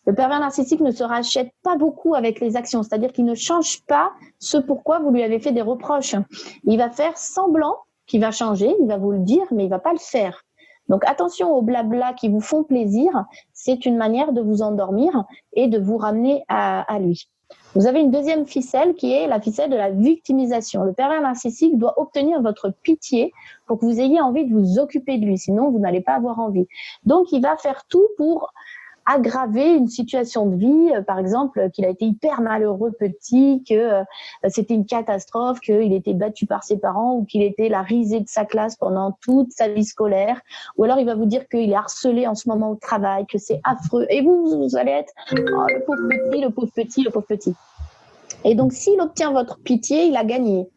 Le pervers narcissique ne se rachète pas beaucoup avec les actions, c'est-à-dire qu'il ne change pas ce pourquoi vous lui avez fait des reproches. Il va faire semblant qu'il va changer, il va vous le dire, mais il va pas le faire. Donc attention aux blabla qui vous font plaisir, c'est une manière de vous endormir et de vous ramener à lui. Vous avez une deuxième ficelle qui est la ficelle de la victimisation. Le pervers narcissique doit obtenir votre pitié pour que vous ayez envie de vous occuper de lui, sinon vous n'allez pas avoir envie. Donc il va faire tout pour aggraver une situation de vie, par exemple qu'il a été hyper malheureux petit, que c'était une catastrophe, qu'il était battu par ses parents ou qu'il était la risée de sa classe pendant toute sa vie scolaire, ou alors il va vous dire qu'il est harcelé en ce moment au travail, que c'est affreux, et vous allez être le pauvre petit, le pauvre petit, le pauvre petit. Et donc s'il obtient votre pitié, il a gagné,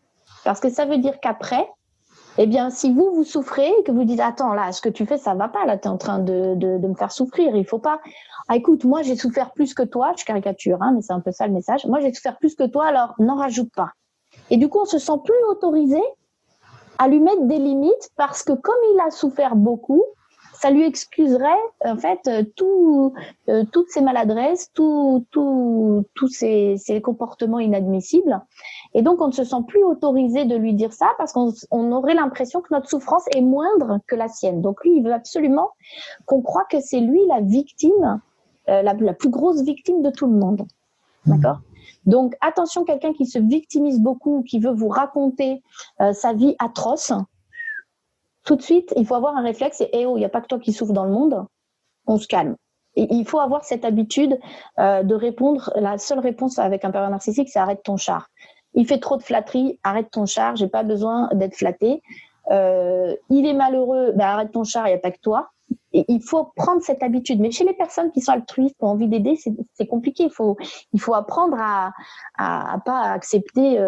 parce que ça veut dire qu'après, eh bien, si vous souffrez et que vous dites, attends, là, ce que tu fais, ça va pas, là, t'es en train de me faire souffrir, il faut pas. Écoute, moi, j'ai souffert plus que toi, je caricature, mais c'est un peu ça le message. Moi, j'ai souffert plus que toi, alors n'en rajoute pas. Et du coup, on se sent plus autorisé à lui mettre des limites parce que comme il a souffert beaucoup, ça lui excuserait, en fait, toutes ses maladresses, tous ses comportements inadmissibles. Et donc, on ne se sent plus autorisé de lui dire ça parce qu'on aurait l'impression que notre souffrance est moindre que la sienne. Donc, lui, il veut absolument qu'on croie que c'est lui la victime, la plus grosse victime de tout le monde. D'accord ? Donc, attention, quelqu'un qui se victimise beaucoup, qui veut vous raconter sa vie atroce, tout de suite, il faut avoir un réflexe et il n'y a pas que toi qui souffres dans le monde, on se calme. Et il faut avoir cette habitude de répondre, la seule réponse avec un pervers narcissique, c'est arrête ton char. Il fait trop de flatteries, arrête ton char, j'ai pas besoin d'être flatté. Il est malheureux, arrête ton char, il n'y a pas que toi. Et il faut prendre cette habitude. Mais chez les personnes qui sont altruistes, qui ont envie d'aider, c'est compliqué. Il faut apprendre à pas accepter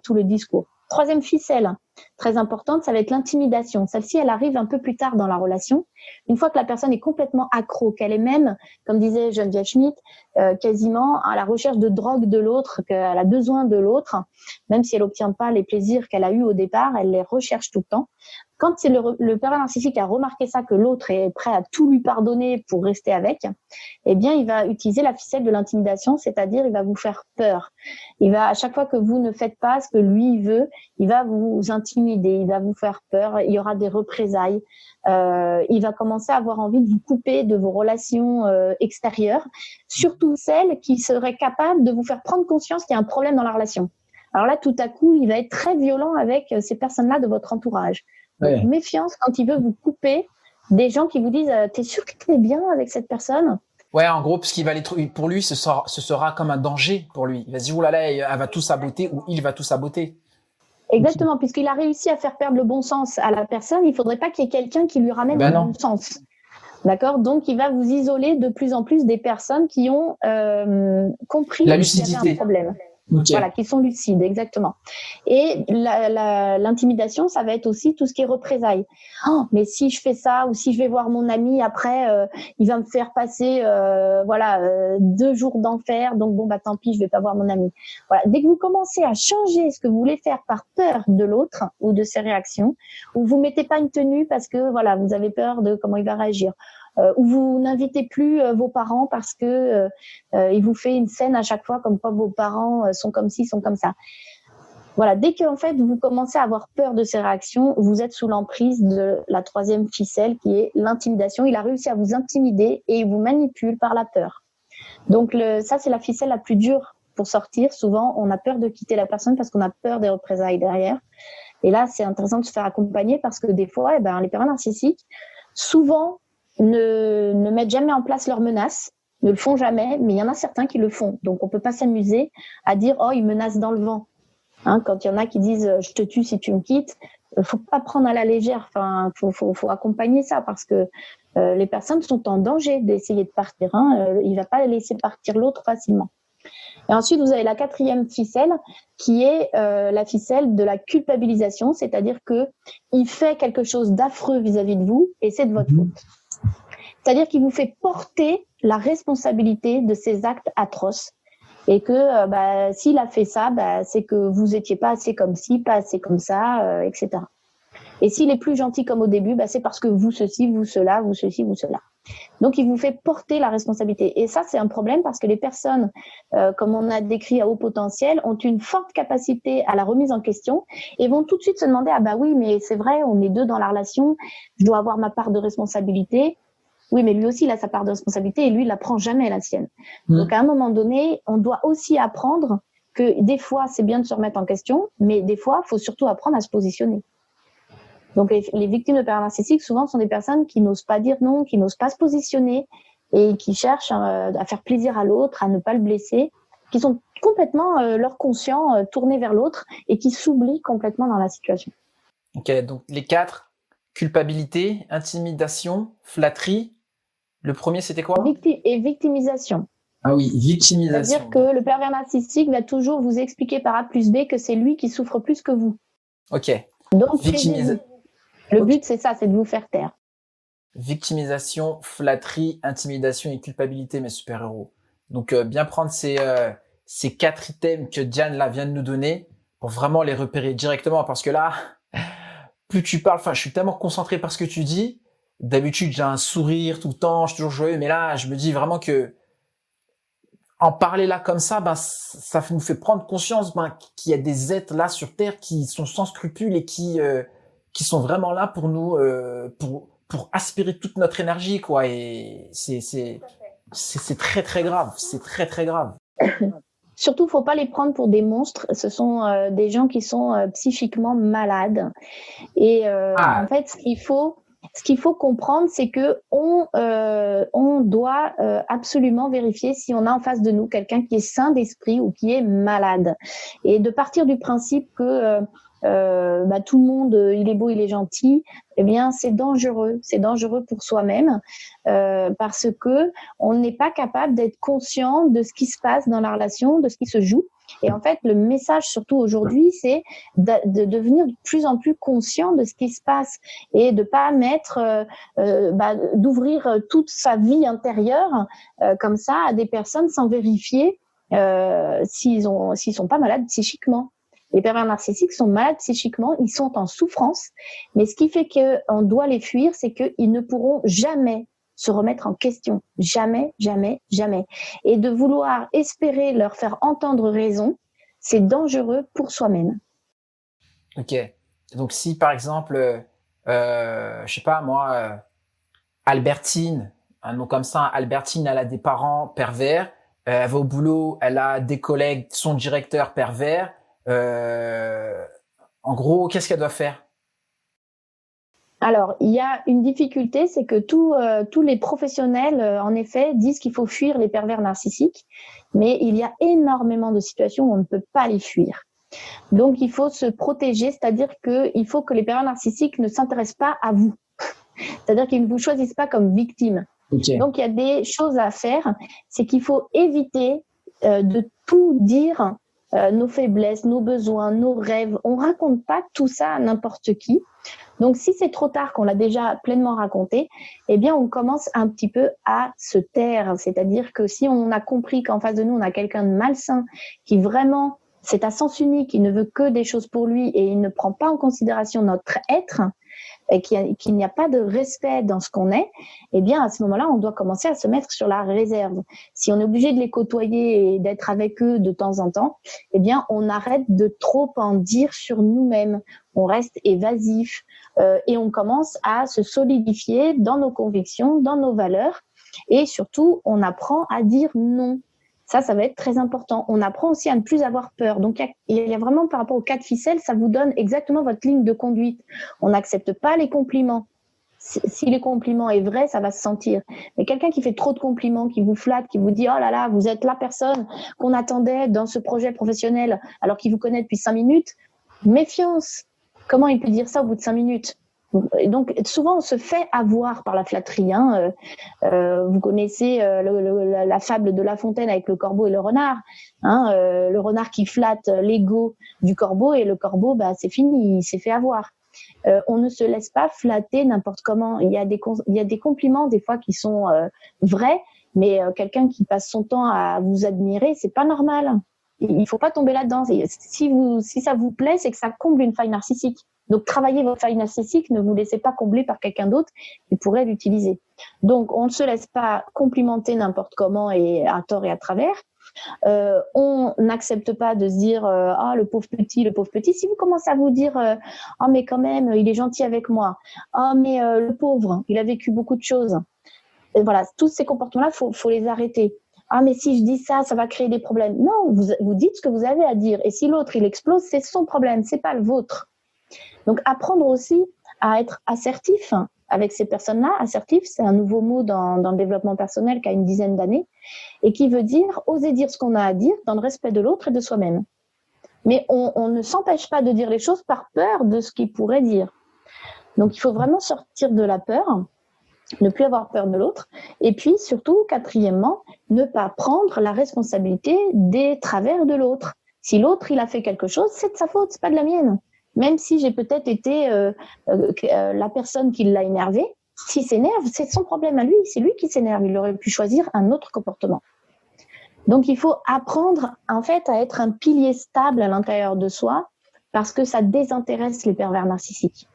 tout le discours. Troisième ficelle, très importante, ça va être l'intimidation. Celle-ci, elle arrive un peu plus tard dans la relation. Une fois que la personne est complètement accro, qu'elle est même, comme disait Geneviève Schmidt, quasiment à la recherche de drogue de l'autre, qu'elle a besoin de l'autre, même si elle n'obtient pas les plaisirs qu'elle a eus au départ, elle les recherche tout le temps. Quand le pervers narcissique a remarqué ça, que l'autre est prêt à tout lui pardonner pour rester avec, eh bien, il va utiliser la ficelle de l'intimidation, c'est-à-dire il va vous faire peur. Il va, à chaque fois que vous ne faites pas ce que lui veut, il va vous intimider, il va vous faire peur, il y aura des représailles. Il va commencer à avoir envie de vous couper de vos relations extérieures, surtout celles qui seraient capables de vous faire prendre conscience qu'il y a un problème dans la relation. Alors là, tout à coup, il va être très violent avec ces personnes-là de votre entourage. Donc, méfiance quand il veut vous couper des gens qui vous disent « T'es sûr que t'es bien avec cette personne ?» Ouais, en gros, parce qu'il va pour lui, ce sera comme un danger pour lui. Il va se dire « Ouh là là, elle va tout saboter » ou « il va tout saboter ». Exactement, puisqu'il a réussi à faire perdre le bon sens à la personne, il ne faudrait pas qu'il y ait quelqu'un qui lui ramène le bon sens. D'accord ? Donc, il va vous isoler de plus en plus des personnes qui ont compris la qu'il y avait un problème. Okay. Voilà, qui sont lucides, exactement. Et l'intimidation, ça va être aussi tout ce qui est représailles. Oh, mais si je fais ça ou si je vais voir mon ami après, il va me faire passer 2 jours d'enfer. Donc bon, bah tant pis, je vais pas voir mon ami. Voilà. Dès que vous commencez à changer ce que vous voulez faire par peur de l'autre ou de ses réactions, ou vous mettez pas une tenue parce que voilà, vous avez peur de comment il va réagir. Ou vous n'invitez plus vos parents parce que il vous fait une scène à chaque fois comme quoi vos parents sont comme ci, sont comme ça. Voilà, dès que en fait vous commencez à avoir peur de ces réactions, vous êtes sous l'emprise de la 3e ficelle qui est l'intimidation. Il a réussi à vous intimider et il vous manipule par la peur. Donc ça c'est la ficelle la plus dure pour sortir. Souvent on a peur de quitter la personne parce qu'on a peur des représailles derrière. Et là c'est intéressant de se faire accompagner parce que des fois les pervers narcissiques souvent ne mettent jamais en place leurs menaces, ne le font jamais, mais il y en a certains qui le font. Donc, on peut pas s'amuser à dire « Oh, ils menacent dans le vent ». Quand il y en a qui disent « Je te tue si tu me quittes », faut pas prendre à la légère. Enfin, faut accompagner ça parce que les personnes sont en danger d'essayer de partir. Il va pas laisser partir l'autre facilement. Et ensuite, vous avez la 4e ficelle qui est la ficelle de la culpabilisation, c'est-à-dire que il fait quelque chose d'affreux vis-à-vis de vous et c'est de votre faute. C'est-à-dire qu'il vous fait porter la responsabilité de ces actes atroces et que s'il a fait ça, c'est que vous étiez pas assez comme ci, pas assez comme ça, etc. Et s'il est plus gentil comme au début, c'est parce que vous ceci, vous cela, vous ceci, vous cela. Donc, il vous fait porter la responsabilité. Et ça, c'est un problème parce que les personnes, comme on a décrit à haut potentiel, ont une forte capacité à la remise en question et vont tout de suite se demander « Ah bah oui, mais c'est vrai, on est 2 dans la relation, je dois avoir ma part de responsabilité. » Oui, mais lui aussi, il a sa part de responsabilité et lui, il la prend jamais la sienne. Donc, à un moment donné, on doit aussi apprendre que des fois, c'est bien de se remettre en question, mais des fois, il faut surtout apprendre à se positionner. Donc, les victimes de pervers narcissiques, souvent, sont des personnes qui n'osent pas dire non, qui n'osent pas se positionner et qui cherchent à faire plaisir à l'autre, à ne pas le blesser, qui sont complètement leur conscient tourné vers l'autre et qui s'oublient complètement dans la situation. Ok, donc les 4, culpabilité, intimidation, flatterie. Le premier, c'était quoi ? Et victimisation. Ah oui, victimisation. C'est-à-dire que le pervers narcissique va toujours vous expliquer par A plus B que c'est lui qui souffre plus que vous. Ok. Donc, le but, c'est ça, c'est de vous faire taire. Victimisation, flatterie, intimidation et culpabilité, mes super-héros. Donc, bien prendre ces 4 items que Diane là vient de nous donner pour vraiment les repérer directement. Parce que là, plus tu parles, je suis tellement concentré par ce que tu dis. D'habitude, j'ai un sourire tout le temps, je suis toujours joyeux. Mais là, je me dis vraiment que en parler là comme ça, ça nous fait prendre conscience qu'il y a des êtres là sur Terre qui sont sans scrupules et qui sont vraiment là pour nous, pour aspirer toute notre énergie, quoi. Et c'est très très grave. C'est très très grave. Surtout, faut pas les prendre pour des monstres. Ce sont des gens qui sont psychiquement malades. Et en fait, ce qu'il faut comprendre, c'est que on doit absolument vérifier si on a en face de nous quelqu'un qui est sain d'esprit ou qui est malade. Et de partir du principe que tout le monde, il est beau, il est gentil, eh bien, c'est dangereux pour soi-même parce que on n'est pas capable d'être conscient de ce qui se passe dans la relation, de ce qui se joue. Et en fait, le message surtout aujourd'hui, c'est de devenir de plus en plus conscient de ce qui se passe et de pas mettre, d'ouvrir toute sa vie intérieure comme ça à des personnes sans vérifier s'ils sont pas malades psychiquement. Les pervers narcissiques sont malades psychiquement, ils sont en souffrance, mais ce qui fait qu'on doit les fuir, c'est qu'ils ne pourront jamais se remettre en question. Jamais, jamais, jamais. Et de vouloir espérer leur faire entendre raison, c'est dangereux pour soi-même. Ok. Donc si par exemple, je sais pas moi, Albertine, un nom comme ça, Albertine, elle a des parents pervers, elle va au boulot, elle a des collègues, son directeur pervers. En gros, qu'est-ce qu'elle doit faire ? Alors, il y a une difficulté, c'est que tous les professionnels, en effet, disent qu'il faut fuir les pervers narcissiques, mais il y a énormément de situations où on ne peut pas les fuir. Donc, il faut se protéger, c'est-à-dire qu'il faut que les pervers narcissiques ne s'intéressent pas à vous. C'est-à-dire qu'ils ne vous choisissent pas comme victime. Okay. Donc, il y a des choses à faire, c'est qu'il faut éviter de tout dire nos faiblesses, nos besoins, nos rêves. On raconte pas tout ça à n'importe qui. Donc, si c'est trop tard qu'on l'a déjà pleinement raconté, eh bien, on commence un petit peu à se taire. C'est-à-dire que si on a compris qu'en face de nous, on a quelqu'un de malsain qui vraiment, c'est à sens unique, il ne veut que des choses pour lui et il ne prend pas en considération notre être, et qu'il n'y a pas de respect dans ce qu'on est, eh bien, à ce moment-là, on doit commencer à se mettre sur la réserve. Si on est obligé de les côtoyer et d'être avec eux de temps en temps, eh bien, on arrête de trop en dire sur nous-mêmes. On reste évasif et on commence à se solidifier dans nos convictions, dans nos valeurs et surtout, on apprend à dire non. Ça va être très important. On apprend aussi à ne plus avoir peur. Donc, il y a vraiment, par rapport aux 4 ficelles, ça vous donne exactement votre ligne de conduite. On n'accepte pas les compliments. Si les compliments est vrai, ça va se sentir. Mais quelqu'un qui fait trop de compliments, qui vous flatte, qui vous dit « Oh là là, vous êtes la personne qu'on attendait dans ce projet professionnel alors qu'il vous connaît depuis 5 minutes », méfiance. Comment il peut dire ça au bout de 5 minutes ? Et donc, souvent, on se fait avoir par la flatterie. Vous connaissez la fable de La Fontaine avec le corbeau et le renard. Le renard qui flatte l'ego du corbeau et le corbeau, c'est fini, il s'est fait avoir. On ne se laisse pas flatter n'importe comment. Il y a des compliments des fois qui sont vrais, mais quelqu'un qui passe son temps à vous admirer, c'est pas normal. Il faut pas tomber là-dedans. Si ça vous plaît, c'est que ça comble une faille narcissique. Donc, travaillez votre faille narcissique, ne vous laissez pas combler par quelqu'un d'autre qui pourrait l'utiliser. Donc, on ne se laisse pas complimenter n'importe comment et à tort et à travers. On n'accepte pas de se dire le pauvre petit. Si vous commencez à vous dire mais quand même, il est gentil avec moi. Mais le pauvre, il a vécu beaucoup de choses. Et voilà, tous ces comportements-là, faut les arrêter. Mais si je dis ça, ça va créer des problèmes. Non, vous dites ce que vous avez à dire. Et si l'autre, il explose, c'est son problème, c'est pas le vôtre. Donc, apprendre aussi à être assertif avec ces personnes-là. Assertif, c'est un nouveau mot dans le développement personnel qui a une dizaine d'années et qui veut dire oser dire ce qu'on a à dire dans le respect de l'autre et de soi-même. Mais on ne s'empêche pas de dire les choses par peur de ce qu'il pourrait dire. Donc, il faut vraiment sortir de la peur, ne plus avoir peur de l'autre. Et puis, surtout, quatrièmement, ne pas prendre la responsabilité des travers de l'autre. Si l'autre, il a fait quelque chose, c'est de sa faute, c'est pas de la mienne. Même si j'ai peut-être été la personne qui l'a énervé, s'il s'énerve, c'est son problème à lui, c'est lui qui s'énerve, il aurait pu choisir un autre comportement. Donc, il faut apprendre en fait à être un pilier stable à l'intérieur de soi parce que ça désintéresse les pervers narcissiques.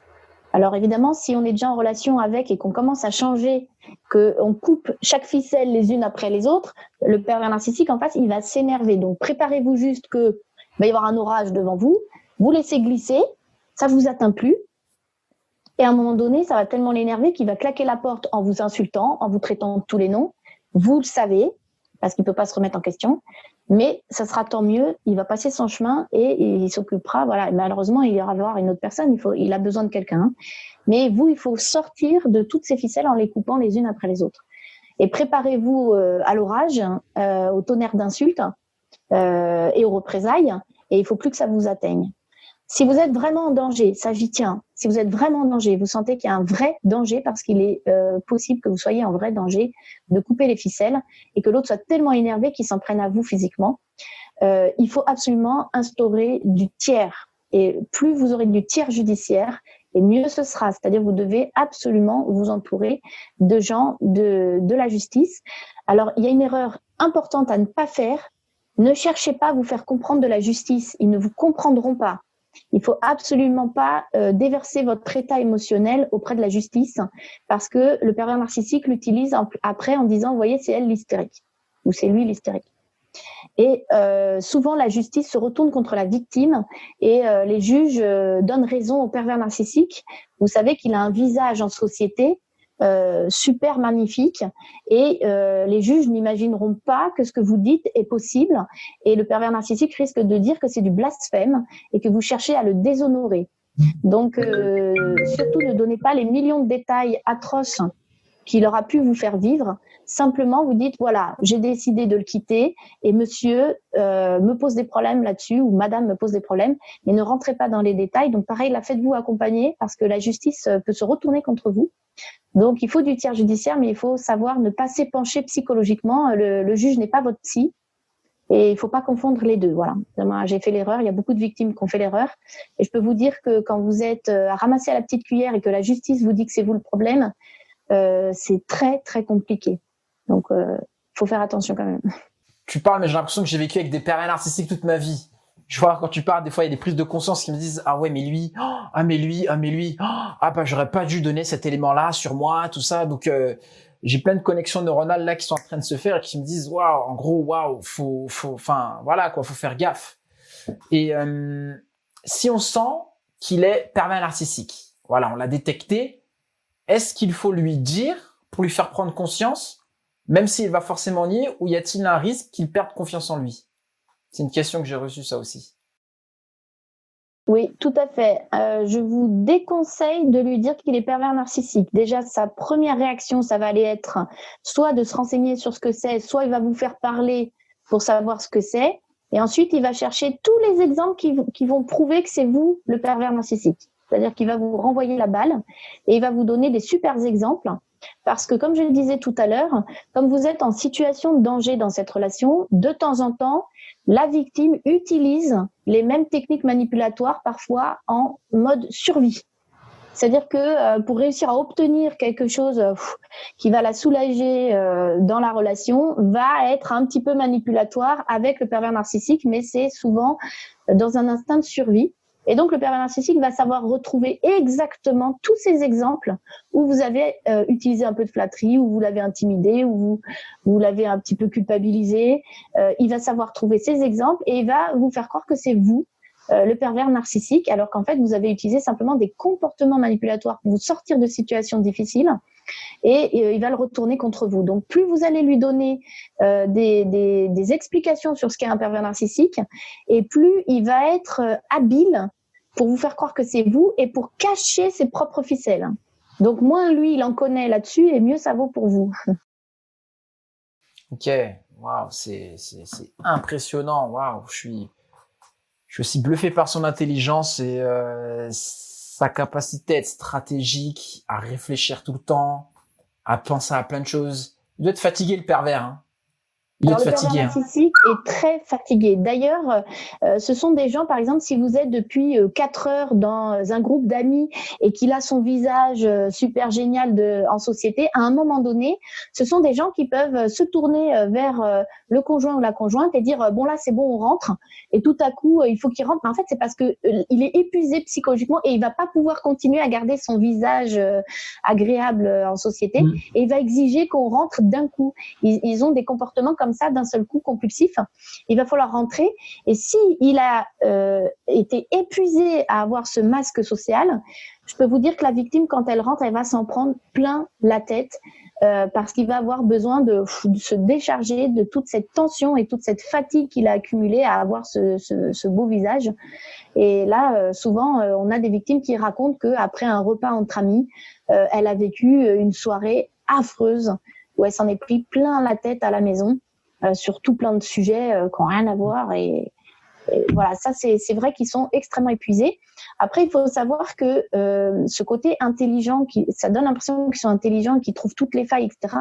Alors évidemment, si on est déjà en relation avec et qu'on commence à changer, qu'on coupe chaque ficelle les unes après les autres, le pervers narcissique en face, il va s'énerver. Donc, préparez-vous juste qu'il va y avoir un orage devant vous. Vous laissez glisser, ça vous atteint plus. Et à un moment donné, ça va tellement l'énerver qu'il va claquer la porte en vous insultant, en vous traitant de tous les noms. Vous le savez, parce qu'il peut pas se remettre en question. Mais ça sera tant mieux, il va passer son chemin et il s'occupera. Voilà. Et malheureusement, il ira voir une autre personne, il a besoin de quelqu'un. Mais vous, il faut sortir de toutes ces ficelles en les coupant les unes après les autres. Et préparez-vous à l'orage, au tonnerre d'insultes et aux représailles. Et il faut plus que ça vous atteigne. Si vous êtes vraiment en danger, ça j'y tiens, si vous êtes vraiment en danger, vous sentez qu'il y a un vrai danger parce qu'il est possible que vous soyez en vrai danger de couper les ficelles et que l'autre soit tellement énervé qu'il s'en prenne à vous physiquement, il faut absolument instaurer du tiers. Et plus vous aurez du tiers judiciaire, et mieux ce sera. C'est-à-dire vous devez absolument vous entourer de gens de la justice. Alors, il y a une erreur importante à ne pas faire. Ne cherchez pas à vous faire comprendre de la justice. Ils ne vous comprendront pas. Il faut absolument pas déverser votre état émotionnel auprès de la justice parce que le pervers narcissique l'utilise après en disant, vous voyez, c'est elle l'hystérique ou c'est lui l'hystérique. Et souvent, la justice se retourne contre la victime et les juges donnent raison au pervers narcissique. Vous savez qu'il a un visage en société super magnifique et les juges n'imagineront pas que ce que vous dites est possible et le pervers narcissique risque de dire que c'est du blasphème et que vous cherchez à le déshonorer. Donc surtout ne donnez pas les millions de détails atroces qu'il aura pu vous faire vivre. Simplement vous dites voilà, j'ai décidé de le quitter et monsieur me pose des problèmes là-dessus ou madame me pose des problèmes, mais ne rentrez pas dans les détails. Donc pareil, la faites-vous accompagner parce que la justice peut se retourner contre vous. Donc, il faut du tiers judiciaire, mais il faut savoir ne pas s'épancher psychologiquement. Le juge n'est pas votre psy. Et il faut pas confondre les deux. Voilà. Moi, j'ai fait l'erreur. Il y a beaucoup de victimes qui ont fait l'erreur. Et je peux vous dire que quand vous êtes à ramasser à la petite cuillère et que la justice vous dit que c'est vous le problème, c'est très, très compliqué. Donc, faut faire attention quand même. Tu parles, mais j'ai l'impression que j'ai vécu avec des pervers narcissiques toute ma vie. Je vois, quand tu parles, des fois, il y a des prises de conscience qui me disent, ah ouais, mais lui, bah, j'aurais pas dû donner cet élément-là sur moi, tout ça. Donc, j'ai plein de connexions neuronales là qui sont en train de se faire et qui me disent, waouh, en gros, waouh, enfin, voilà, quoi, faut faire gaffe. Et, si on sent qu'il est pervers narcissique, voilà, on l'a détecté, est-ce qu'il faut lui dire pour lui faire prendre conscience, même s'il va forcément nier, ou y a-t-il un risque qu'il perde confiance en lui? C'est une question que j'ai reçue, ça aussi. Oui, tout à fait. Je vous déconseille de lui dire qu'il est pervers narcissique. Déjà, sa première réaction, ça va aller être soit de se renseigner sur ce que c'est, soit il va vous faire parler pour savoir ce que c'est. Et ensuite, il va chercher tous les exemples qui vont prouver que c'est vous le pervers narcissique. C'est-à-dire qu'il va vous renvoyer la balle et il va vous donner des super exemples. Parce que, comme je le disais tout à l'heure, comme vous êtes en situation de danger dans cette relation, de temps en temps, la victime utilise les mêmes techniques manipulatoires, parfois en mode survie. C'est-à-dire que pour réussir à obtenir quelque chose qui va la soulager dans la relation, va être un petit peu manipulatoire avec le pervers narcissique, mais c'est souvent dans un instinct de survie. Et donc, le pervers narcissique va savoir retrouver exactement tous ces exemples où vous avez utilisé un peu de flatterie, où vous l'avez intimidé, où vous l'avez un petit peu culpabilisé. Il va savoir trouver ces exemples et il va vous faire croire que c'est vous, le pervers narcissique, alors qu'en fait, vous avez utilisé simplement des comportements manipulatoires pour vous sortir de situations difficiles. Et il va le retourner contre vous. Donc, plus vous allez lui donner des explications sur ce qu'est un pervers narcissique, et plus il va être habile pour vous faire croire que c'est vous et pour cacher ses propres ficelles. Donc, moins lui, il en connaît là-dessus, et mieux ça vaut pour vous. Ok, waouh, c'est impressionnant. Waouh, je suis aussi bluffé par son intelligence et sa capacité à être stratégique, à réfléchir tout le temps, à penser à plein de choses. Il doit être fatigué, le pervers, hein. Il doit être fatigué. Le pervers narcissique est très fatigué. D'ailleurs, ce sont des gens, par exemple, si vous êtes depuis 4 heures dans un groupe d'amis et qu'il a son visage super génial en société, à un moment donné, ce sont des gens qui peuvent se tourner vers le conjoint ou la conjointe et dire bon là c'est bon, on rentre. Et tout à coup, il faut qu'il rentre. Mais en fait, c'est parce que il est épuisé psychologiquement et il va pas pouvoir continuer à garder son visage agréable en société. Et il va exiger qu'on rentre d'un coup. Ils ont des comportements comme ça d'un seul coup compulsif. Il va falloir rentrer et si il a été épuisé à avoir ce masque social, je peux vous dire que la victime, quand elle rentre, elle va s'en prendre plein la tête parce qu'il va avoir besoin de se décharger de toute cette tension et toute cette fatigue qu'il a accumulée à avoir ce beau visage. Et là, souvent, on a des victimes qui racontent qu'après un repas entre amis, elle a vécu une soirée affreuse où elle s'en est pris plein la tête à la maison. Sur tout plein de sujets qui n'ont rien à voir et voilà, ça c'est vrai qu'ils sont extrêmement épuisés. Après, il faut savoir que ce côté intelligent, ça donne l'impression qu'ils sont intelligents, qu'ils trouvent toutes les failles, etc.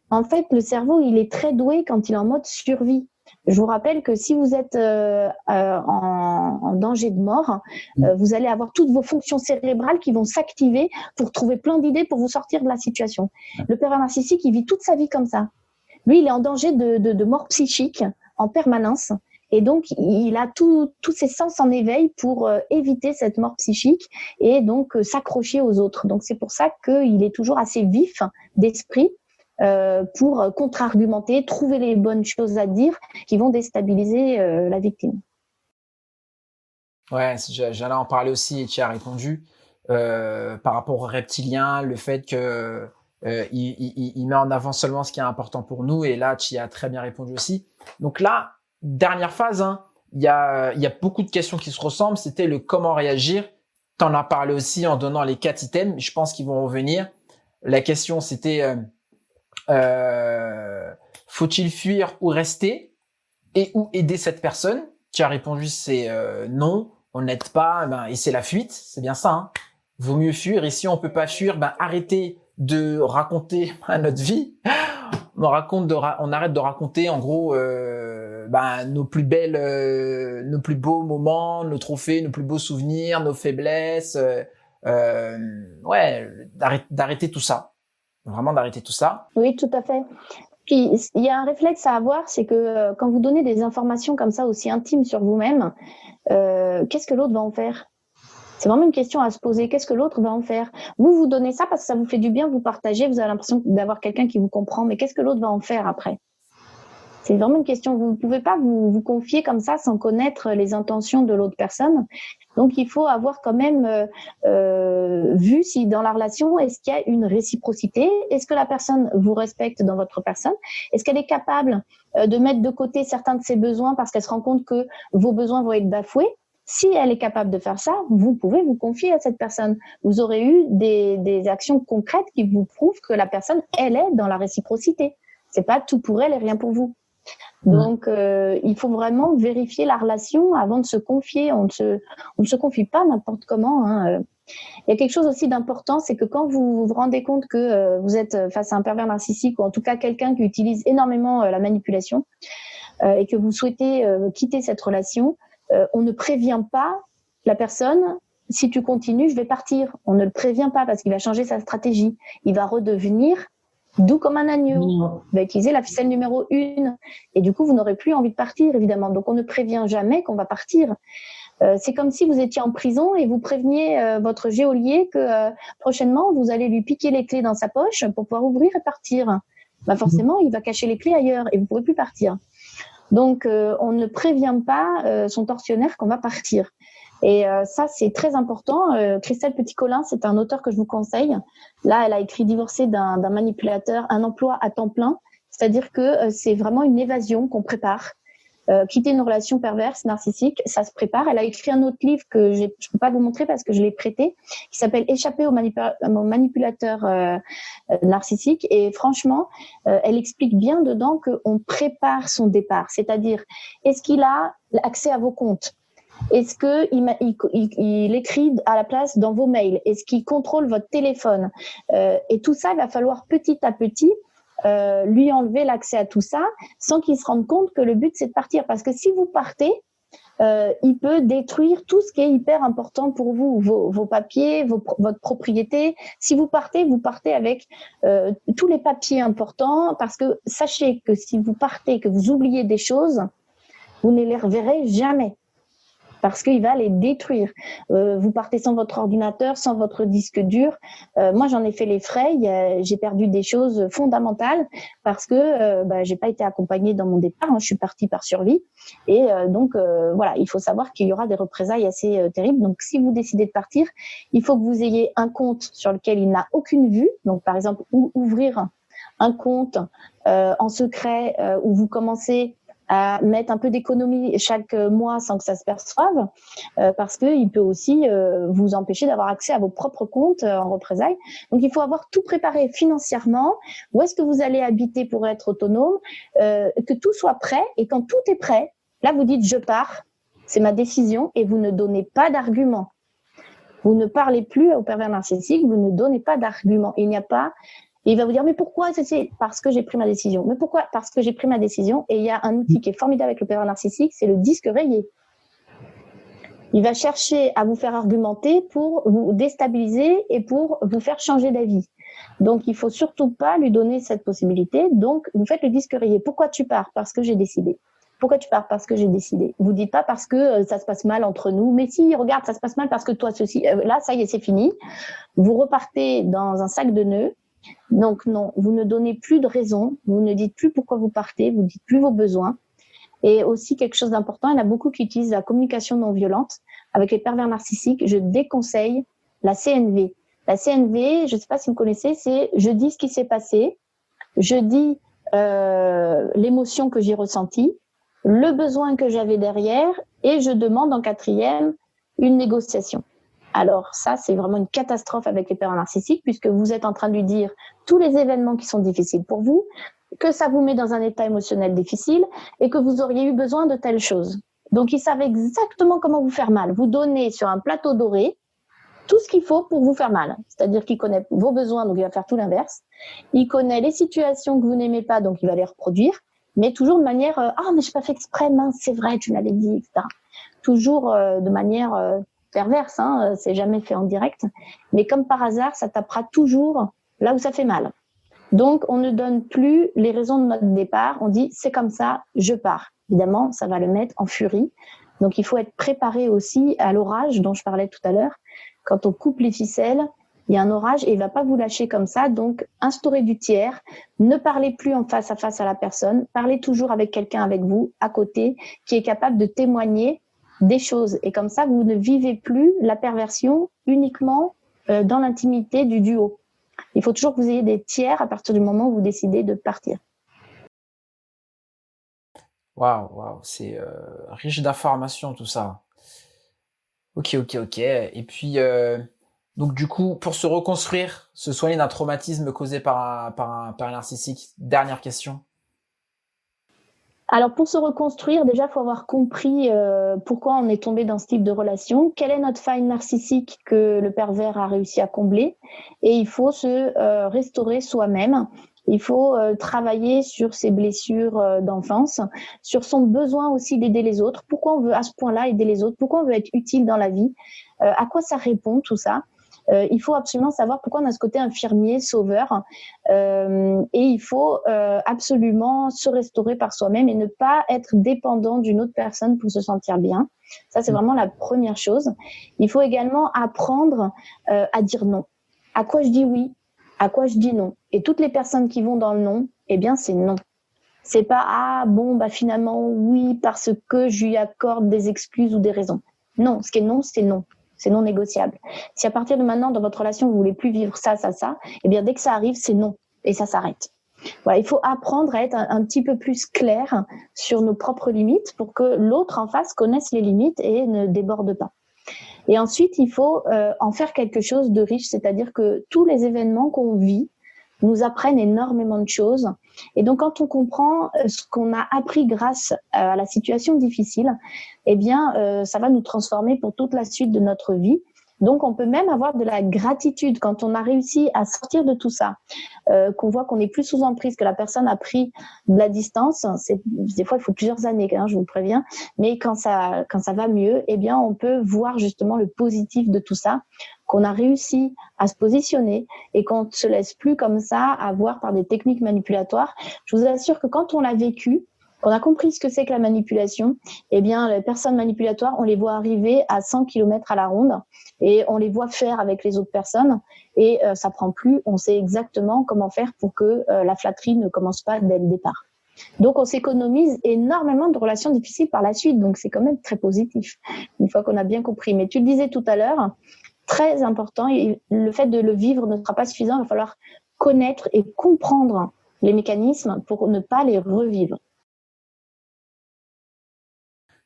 En fait, le cerveau, il est très doué quand il est en mode survie. Je vous rappelle que si vous êtes en danger de mort, vous allez avoir toutes vos fonctions cérébrales qui vont s'activer pour trouver plein d'idées pour vous sortir de la situation. Le pervers narcissique, il vit toute sa vie comme ça. Lui, il est en danger de mort psychique en permanence. Et donc, il a tous ses sens en éveil pour éviter cette mort psychique et donc s'accrocher aux autres. Donc, c'est pour ça qu'il est toujours assez vif d'esprit pour contre-argumenter, trouver les bonnes choses à dire qui vont déstabiliser la victime. Ouais, j'allais en parler aussi et tu as répondu. Par rapport aux reptiliens, le fait que il met en avant seulement ce qui est important pour nous et là tu y as très bien répondu aussi. Donc là, dernière phase, hein, il y a beaucoup de questions qui se ressemblent. C'était le comment réagir. T'en as parlé aussi en donnant les 4 items. Je pense qu'ils vont revenir. La question c'était faut-il fuir ou rester et ou aider cette personne? Tu as répondu c'est non, on n'aide pas, et c'est la fuite. C'est bien ça. Hein. Vaut mieux fuir. Et si on peut pas fuir, arrêtez de raconter notre vie. On arrête de raconter en gros nos plus nos plus beaux moments, nos trophées, nos plus beaux souvenirs, nos faiblesses. D'arrêter tout ça. Vraiment d'arrêter tout ça. Oui, tout à fait. Puis, il y a un réflexe à avoir, c'est que quand vous donnez des informations comme ça aussi intimes sur vous-même, qu'est-ce que l'autre va en faire ? C'est vraiment une question à se poser. Qu'est-ce que l'autre va en faire ? Vous donnez ça parce que ça vous fait du bien, vous partagez, vous avez l'impression d'avoir quelqu'un qui vous comprend, mais qu'est-ce que l'autre va en faire après ? C'est vraiment une question. Vous ne pouvez pas vous confier comme ça sans connaître les intentions de l'autre personne. Donc, il faut avoir quand même vu si dans la relation, est-ce qu'il y a une réciprocité ? Est-ce que la personne vous respecte dans votre personne ? Est-ce qu'elle est capable de mettre de côté certains de ses besoins parce qu'elle se rend compte que vos besoins vont être bafoués ? Si elle est capable de faire ça, vous pouvez vous confier à cette personne. Vous aurez eu des actions concrètes qui vous prouvent que la personne, elle est dans la réciprocité. C'est pas tout pour elle et rien pour vous. Donc, il faut vraiment vérifier la relation avant de se confier. On ne se confie pas n'importe comment. Hein. Il y a quelque chose aussi d'important, c'est que quand vous vous rendez compte que vous êtes face à un pervers narcissique ou en tout cas quelqu'un qui utilise énormément la manipulation et que vous souhaitez quitter cette relation, on ne prévient pas la personne. Si tu continues, je vais partir. On ne le prévient pas parce qu'il va changer sa stratégie. Il va redevenir doux comme un agneau. Il va utiliser la ficelle numéro 1. Et du coup, vous n'aurez plus envie de partir, évidemment. Donc, on ne prévient jamais qu'on va partir. C'est comme si vous étiez en prison et vous préveniez votre geôlier que prochainement, vous allez lui piquer les clés dans sa poche pour pouvoir ouvrir et partir. Bah forcément, il va cacher les clés ailleurs et vous ne pourrez plus partir. Donc, on ne prévient pas son tortionnaire qu'on va partir. Et ça, c'est très important. Christelle Petit-Colin, c'est un auteur que je vous conseille. Là, elle a écrit Divorcer d'un manipulateur, un emploi à temps plein. C'est-à-dire que c'est vraiment une évasion qu'on prépare. Quitter une relation perverse, narcissique, ça se prépare. Elle a écrit un autre livre que je peux pas vous montrer parce que je l'ai prêté, qui s'appelle Échapper au manipulateur narcissique. Et franchement, elle explique bien dedans qu'on prépare son départ. C'est-à-dire, est-ce qu'il a accès à vos comptes ? Est-ce qu'il écrit à la place dans vos mails ? Est-ce qu'il contrôle votre téléphone ? Et tout ça, il va falloir petit à petit lui enlever l'accès à tout ça sans qu'il se rende compte que le but, c'est de partir. Parce que si vous partez, il peut détruire tout ce qui est hyper important pour vous, vos papiers, votre propriété. Si vous partez avec tous les papiers importants, parce que sachez que si vous partez, que vous oubliez des choses, vous ne les reverrez jamais. Parce qu'il va les détruire. Vous partez sans votre ordinateur, sans votre disque dur. Moi, j'en ai fait les frais. J'ai perdu des choses fondamentales parce que j'ai pas été accompagnée dans mon départ. Hein, je suis partie par survie. Et donc, voilà, il faut savoir qu'il y aura des représailles assez terribles. Donc, si vous décidez de partir, il faut que vous ayez un compte sur lequel il n'a aucune vue. Donc, par exemple, ouvrir un compte en secret où vous commencez à mettre un peu d'économie chaque mois sans que ça se perçoive, parce que il peut aussi vous empêcher d'avoir accès à vos propres comptes en représailles. Donc, il faut avoir tout préparé financièrement. Où est-ce que vous allez habiter pour être autonome, que tout soit prêt. Et quand tout est prêt, là, vous dites « je pars », c'est ma décision, et vous ne donnez pas d'argument. Vous ne parlez plus au pervers narcissique, vous ne donnez pas d'argument. Il n'y a pas... Et il va vous dire, mais pourquoi ? C'est parce que j'ai pris ma décision. Mais pourquoi ? Parce que j'ai pris ma décision. Et il y a un outil qui est formidable avec le pervers narcissique, c'est le disque rayé. Il va chercher à vous faire argumenter pour vous déstabiliser et pour vous faire changer d'avis. Donc, il faut surtout pas lui donner cette possibilité. Donc, vous faites le disque rayé. Pourquoi tu pars ? Parce que j'ai décidé. Pourquoi tu pars ? Parce que j'ai décidé. Vous dites pas parce que ça se passe mal entre nous. Mais si, regarde, ça se passe mal parce que toi, ceci. Là, ça y est, c'est fini. Vous repartez dans un sac de nœuds. Donc non, vous ne donnez plus de raison, vous ne dites plus pourquoi vous partez, vous ne dites plus vos besoins. Et aussi quelque chose d'important, il y en a beaucoup qui utilisent la communication non violente. Avec les pervers narcissiques, je déconseille la CNV. La CNV, je ne sais pas si vous connaissez, c'est je dis ce qui s'est passé, je dis l'émotion que j'ai ressentie, le besoin que j'avais derrière, et je demande en 4e une négociation. Alors ça, c'est vraiment une catastrophe avec les pervers narcissiques puisque vous êtes en train de lui dire tous les événements qui sont difficiles pour vous, que ça vous met dans un état émotionnel difficile et que vous auriez eu besoin de telle chose. Donc, ils savent exactement comment vous faire mal. Vous donnez sur un plateau doré tout ce qu'il faut pour vous faire mal. C'est-à-dire qu'il connaît vos besoins, donc il va faire tout l'inverse. Il connaît les situations que vous n'aimez pas, donc il va les reproduire. mais toujours de manière mais j'ai pas fait exprès, mince, c'est vrai, tu m'avais dit, etc. Toujours de manière perverse, c'est jamais fait en direct, mais comme par hasard, ça tapera toujours là où ça fait mal. Donc, on ne donne plus les raisons de notre départ, on dit c'est comme ça, je pars. Évidemment, ça va le mettre en furie. Donc, il faut être préparé aussi à l'orage dont je parlais tout à l'heure. Quand on coupe les ficelles, il y a un orage et il va pas vous lâcher comme ça. Donc, instaurez du tiers. Ne parlez plus en face à la personne. Parlez toujours avec quelqu'un avec vous, à côté, qui est capable de témoigner des choses. Et comme ça, vous ne vivez plus la perversion uniquement dans l'intimité du duo. Il faut toujours que vous ayez des tiers à partir du moment où vous décidez de partir. Waouh, c'est riche d'informations tout ça. Ok. Et puis, donc du coup, pour se reconstruire, se soigner d'un traumatisme causé par un narcissique, dernière question. Alors, pour se reconstruire, déjà, il faut avoir compris pourquoi on est tombé dans ce type de relation, quelle est notre faille narcissique que le pervers a réussi à combler, et il faut se restaurer soi-même. Il faut travailler sur ses blessures d'enfance, sur son besoin aussi d'aider les autres. Pourquoi on veut à ce point-là aider les autres? Pourquoi on veut être utile dans la vie? À quoi ça répond tout ça? Il faut absolument savoir pourquoi on a ce côté infirmier, sauveur, et il faut absolument se restaurer par soi-même et ne pas être dépendant d'une autre personne pour se sentir bien. Ça, c'est vraiment la première chose. Il faut également apprendre à dire non. À quoi je dis oui, à quoi je dis non. Et toutes les personnes qui vont dans le non, eh bien, c'est non. C'est pas finalement oui parce que je lui accorde des excuses ou des raisons. Non, ce qui est non, c'est non. C'est non négociable. Si à partir de maintenant, dans votre relation, vous voulez plus vivre ça, eh bien, dès que ça arrive, c'est non. Et ça s'arrête. Voilà, il faut apprendre à être un petit peu plus clair sur nos propres limites pour que l'autre en face connaisse les limites et ne déborde pas. Et ensuite, il faut en faire quelque chose de riche, c'est-à-dire que tous les événements qu'on vit nous apprennent énormément de choses. Et donc, quand on comprend ce qu'on a appris grâce à la situation difficile, eh bien, ça va nous transformer pour toute la suite de notre vie. Donc, on peut même avoir de la gratitude quand on a réussi à sortir de tout ça, qu'on voit qu'on est plus sous emprise, que la personne a pris de la distance. Des fois, il faut plusieurs années, je vous préviens. Mais quand ça va mieux, eh bien, on peut voir justement le positif de tout ça, qu'on a réussi à se positionner et qu'on ne se laisse plus comme ça avoir par des techniques manipulatoires. Je vous assure que quand on l'a vécu, qu'on a compris ce que c'est que la manipulation, eh bien, les personnes manipulatoires, on les voit arriver à 100 km à la ronde et on les voit faire avec les autres personnes et ça prend plus. On sait exactement comment faire pour que la flatterie ne commence pas dès le départ. Donc, on s'économise énormément de relations difficiles par la suite. Donc, c'est quand même très positif, une fois qu'on a bien compris. Mais tu le disais tout à l'heure, très important, et le fait de le vivre ne sera pas suffisant. Il va falloir connaître et comprendre les mécanismes pour ne pas les revivre.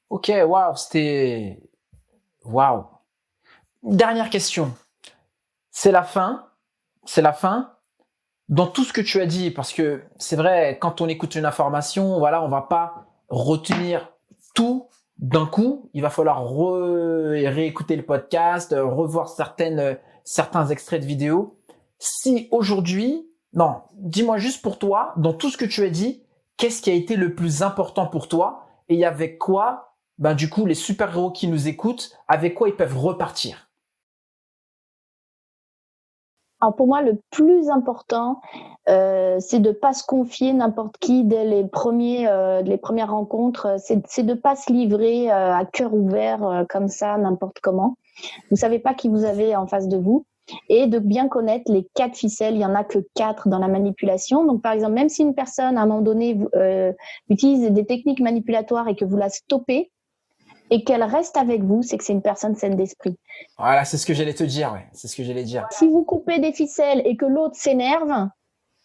Ok, waouh. Dernière question. C'est la fin. Dans tout ce que tu as dit, parce que c'est vrai, quand on écoute une information, voilà, on va pas retenir tout d'un coup. Il va falloir réécouter le podcast, revoir certains extraits de vidéos. Si aujourd'hui, non, dis-moi juste pour toi, dans tout ce que tu as dit, qu'est-ce qui a été le plus important pour toi et avec quoi, du coup, les super-héros qui nous écoutent, avec quoi ils peuvent repartir? Alors pour moi, le plus important, c'est de pas se confier n'importe qui dès les premières rencontres. C'est de pas se livrer à cœur ouvert comme ça, n'importe comment. Vous savez pas qui vous avez en face de vous. Et de bien connaître les 4 ficelles. Il y en a que 4 dans la manipulation. Donc par exemple, même si une personne à un moment donné utilise des techniques manipulatoires et que vous la stoppez, et qu'elle reste avec vous, c'est que c'est une personne saine d'esprit. Voilà, c'est ce que j'allais te dire, ouais. C'est ce que j'allais dire. Si vous coupez des ficelles et que l'autre s'énerve,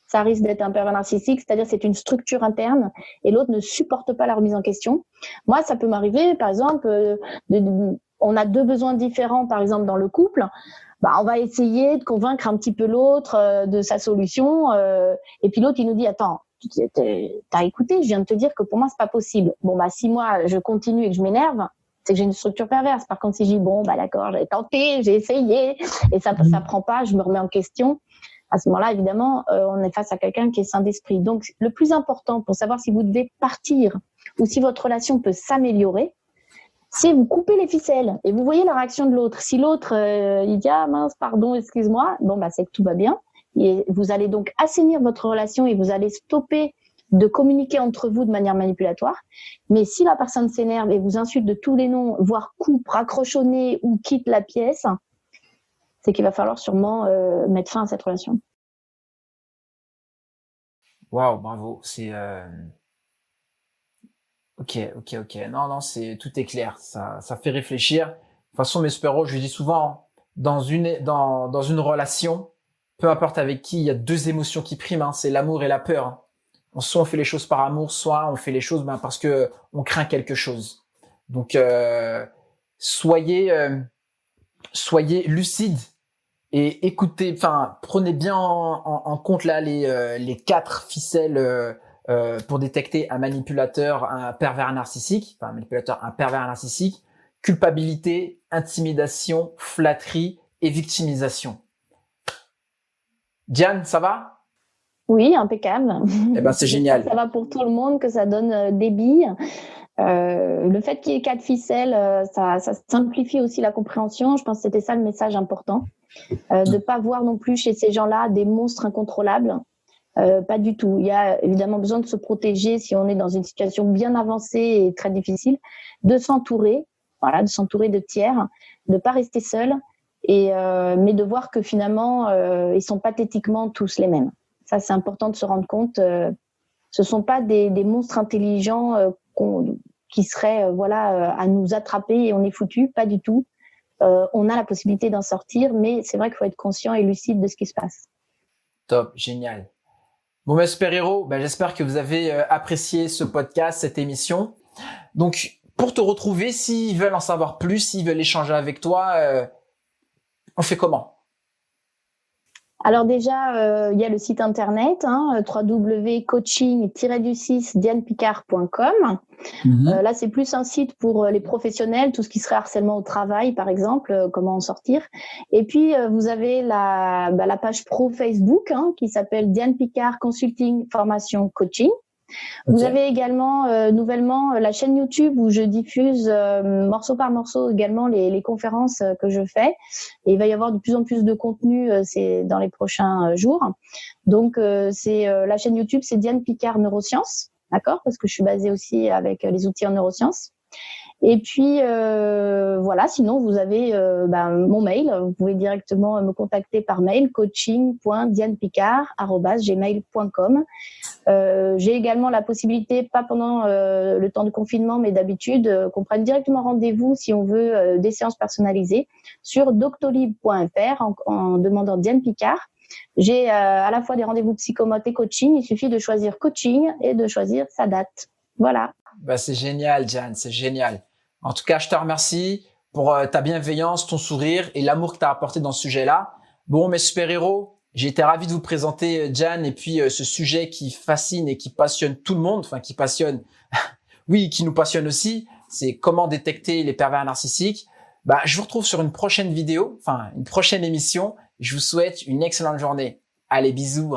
ça risque d'être un pervers narcissique, c'est-à-dire c'est une structure interne et l'autre ne supporte pas la remise en question. Moi, ça peut m'arriver, par exemple, on a 2 besoins différents, par exemple, dans le couple. On va essayer de convaincre un petit peu l'autre de sa solution, et puis l'autre, il nous dit, attends, t'as écouté, je viens de te dire que pour moi, c'est pas possible. Si moi, je continue et que je m'énerve, c'est que j'ai une structure perverse. Par contre, si je dis, d'accord, j'ai tenté, j'ai essayé, et ça prend pas, je me remets en question. À ce moment-là, évidemment, on est face à quelqu'un qui est sain d'esprit. Donc, le plus important pour savoir si vous devez partir ou si votre relation peut s'améliorer, c'est vous couper les ficelles et vous voyez la réaction de l'autre. Si l'autre, il dit « Ah mince, pardon, excuse-moi », bon, bah, c'est que tout va bien. Et vous allez donc assainir votre relation et vous allez stopper de communiquer entre vous de manière manipulatoire. Mais si la personne s'énerve et vous insulte de tous les noms, voire coupe, raccroche au nez ou quitte la pièce, c'est qu'il va falloir sûrement mettre fin à cette relation. Waouh, bravo. C'est ok. Non, tout est clair. Ça fait réfléchir. De toute façon, mes super-héros, je le dis souvent, dans une relation, peu importe avec qui, il y a deux émotions qui priment, hein, c'est l'amour et la peur. Hein. Soit on fait les choses par amour, soit on fait les choses parce que on craint quelque chose. Donc soyez lucides et écoutez, prenez bien en compte là les 4 ficelles pour détecter un manipulateur, un pervers narcissique, un pervers narcissique: culpabilité, intimidation, flatterie et victimisation. Diane, ça va? Oui, impeccable. Eh ben, c'est génial. Ça va pour tout le monde, que ça donne des billes. Le fait qu'il y ait 4 ficelles, ça simplifie aussi la compréhension. Je pense que c'était ça le message important. De pas voir non plus chez ces gens-là des monstres incontrôlables. Pas du tout. Il y a évidemment besoin de se protéger si on est dans une situation bien avancée et très difficile, de s'entourer, de tiers, de pas rester seul, mais de voir que finalement ils sont pathétiquement tous les mêmes. Ça, c'est important de se rendre compte. Ce sont pas des monstres intelligents qui seraient à nous attraper et on est foutu. Pas du tout. On a la possibilité d'en sortir, mais c'est vrai qu'il faut être conscient et lucide de ce qui se passe. Top, génial. Bon, mes super-héros, j'espère que vous avez apprécié ce podcast, cette émission. Donc, pour te retrouver, s'ils veulent en savoir plus, s'ils veulent échanger avec toi, on fait comment? Alors déjà, il y a le site internet, www.coaching-dianepicard.com. Là, c'est plus un site pour les professionnels, tout ce qui serait harcèlement au travail, par exemple, comment en sortir. Et puis, vous avez la page pro Facebook qui s'appelle Diane Picard Consulting Formation Coaching. Okay. Vous avez également nouvellement la chaîne YouTube où je diffuse morceau par morceau également les conférences que je fais. Et il va y avoir de plus en plus de contenu dans les prochains jours. Donc, la chaîne YouTube, c'est Diane Picard Neurosciences, d'accord, parce que je suis basée aussi avec les outils en neurosciences. Et puis sinon vous avez mon mail, vous pouvez directement me contacter par mail, coaching.dianepicard@gmail.com. J'ai également la possibilité, pas pendant le temps de confinement, mais d'habitude, qu'on prenne directement rendez-vous si on veut des séances personnalisées sur doctolib.fr en demandant Diane Picard. J'ai à la fois des rendez-vous psychomote et coaching. Il suffit de choisir coaching et de choisir sa date. Voilà. C'est génial, Diane, c'est génial. En tout cas, je te remercie pour ta bienveillance, ton sourire et l'amour que tu as apporté dans ce sujet-là. Bon, mes super-héros, j'ai été ravi de vous présenter Diane et puis ce sujet qui fascine et qui passionne tout le monde, qui passionne, oui, qui nous passionne aussi, c'est comment détecter les pervers narcissiques. Je vous retrouve sur une prochaine vidéo, une prochaine émission. Je vous souhaite une excellente journée. Allez, bisous.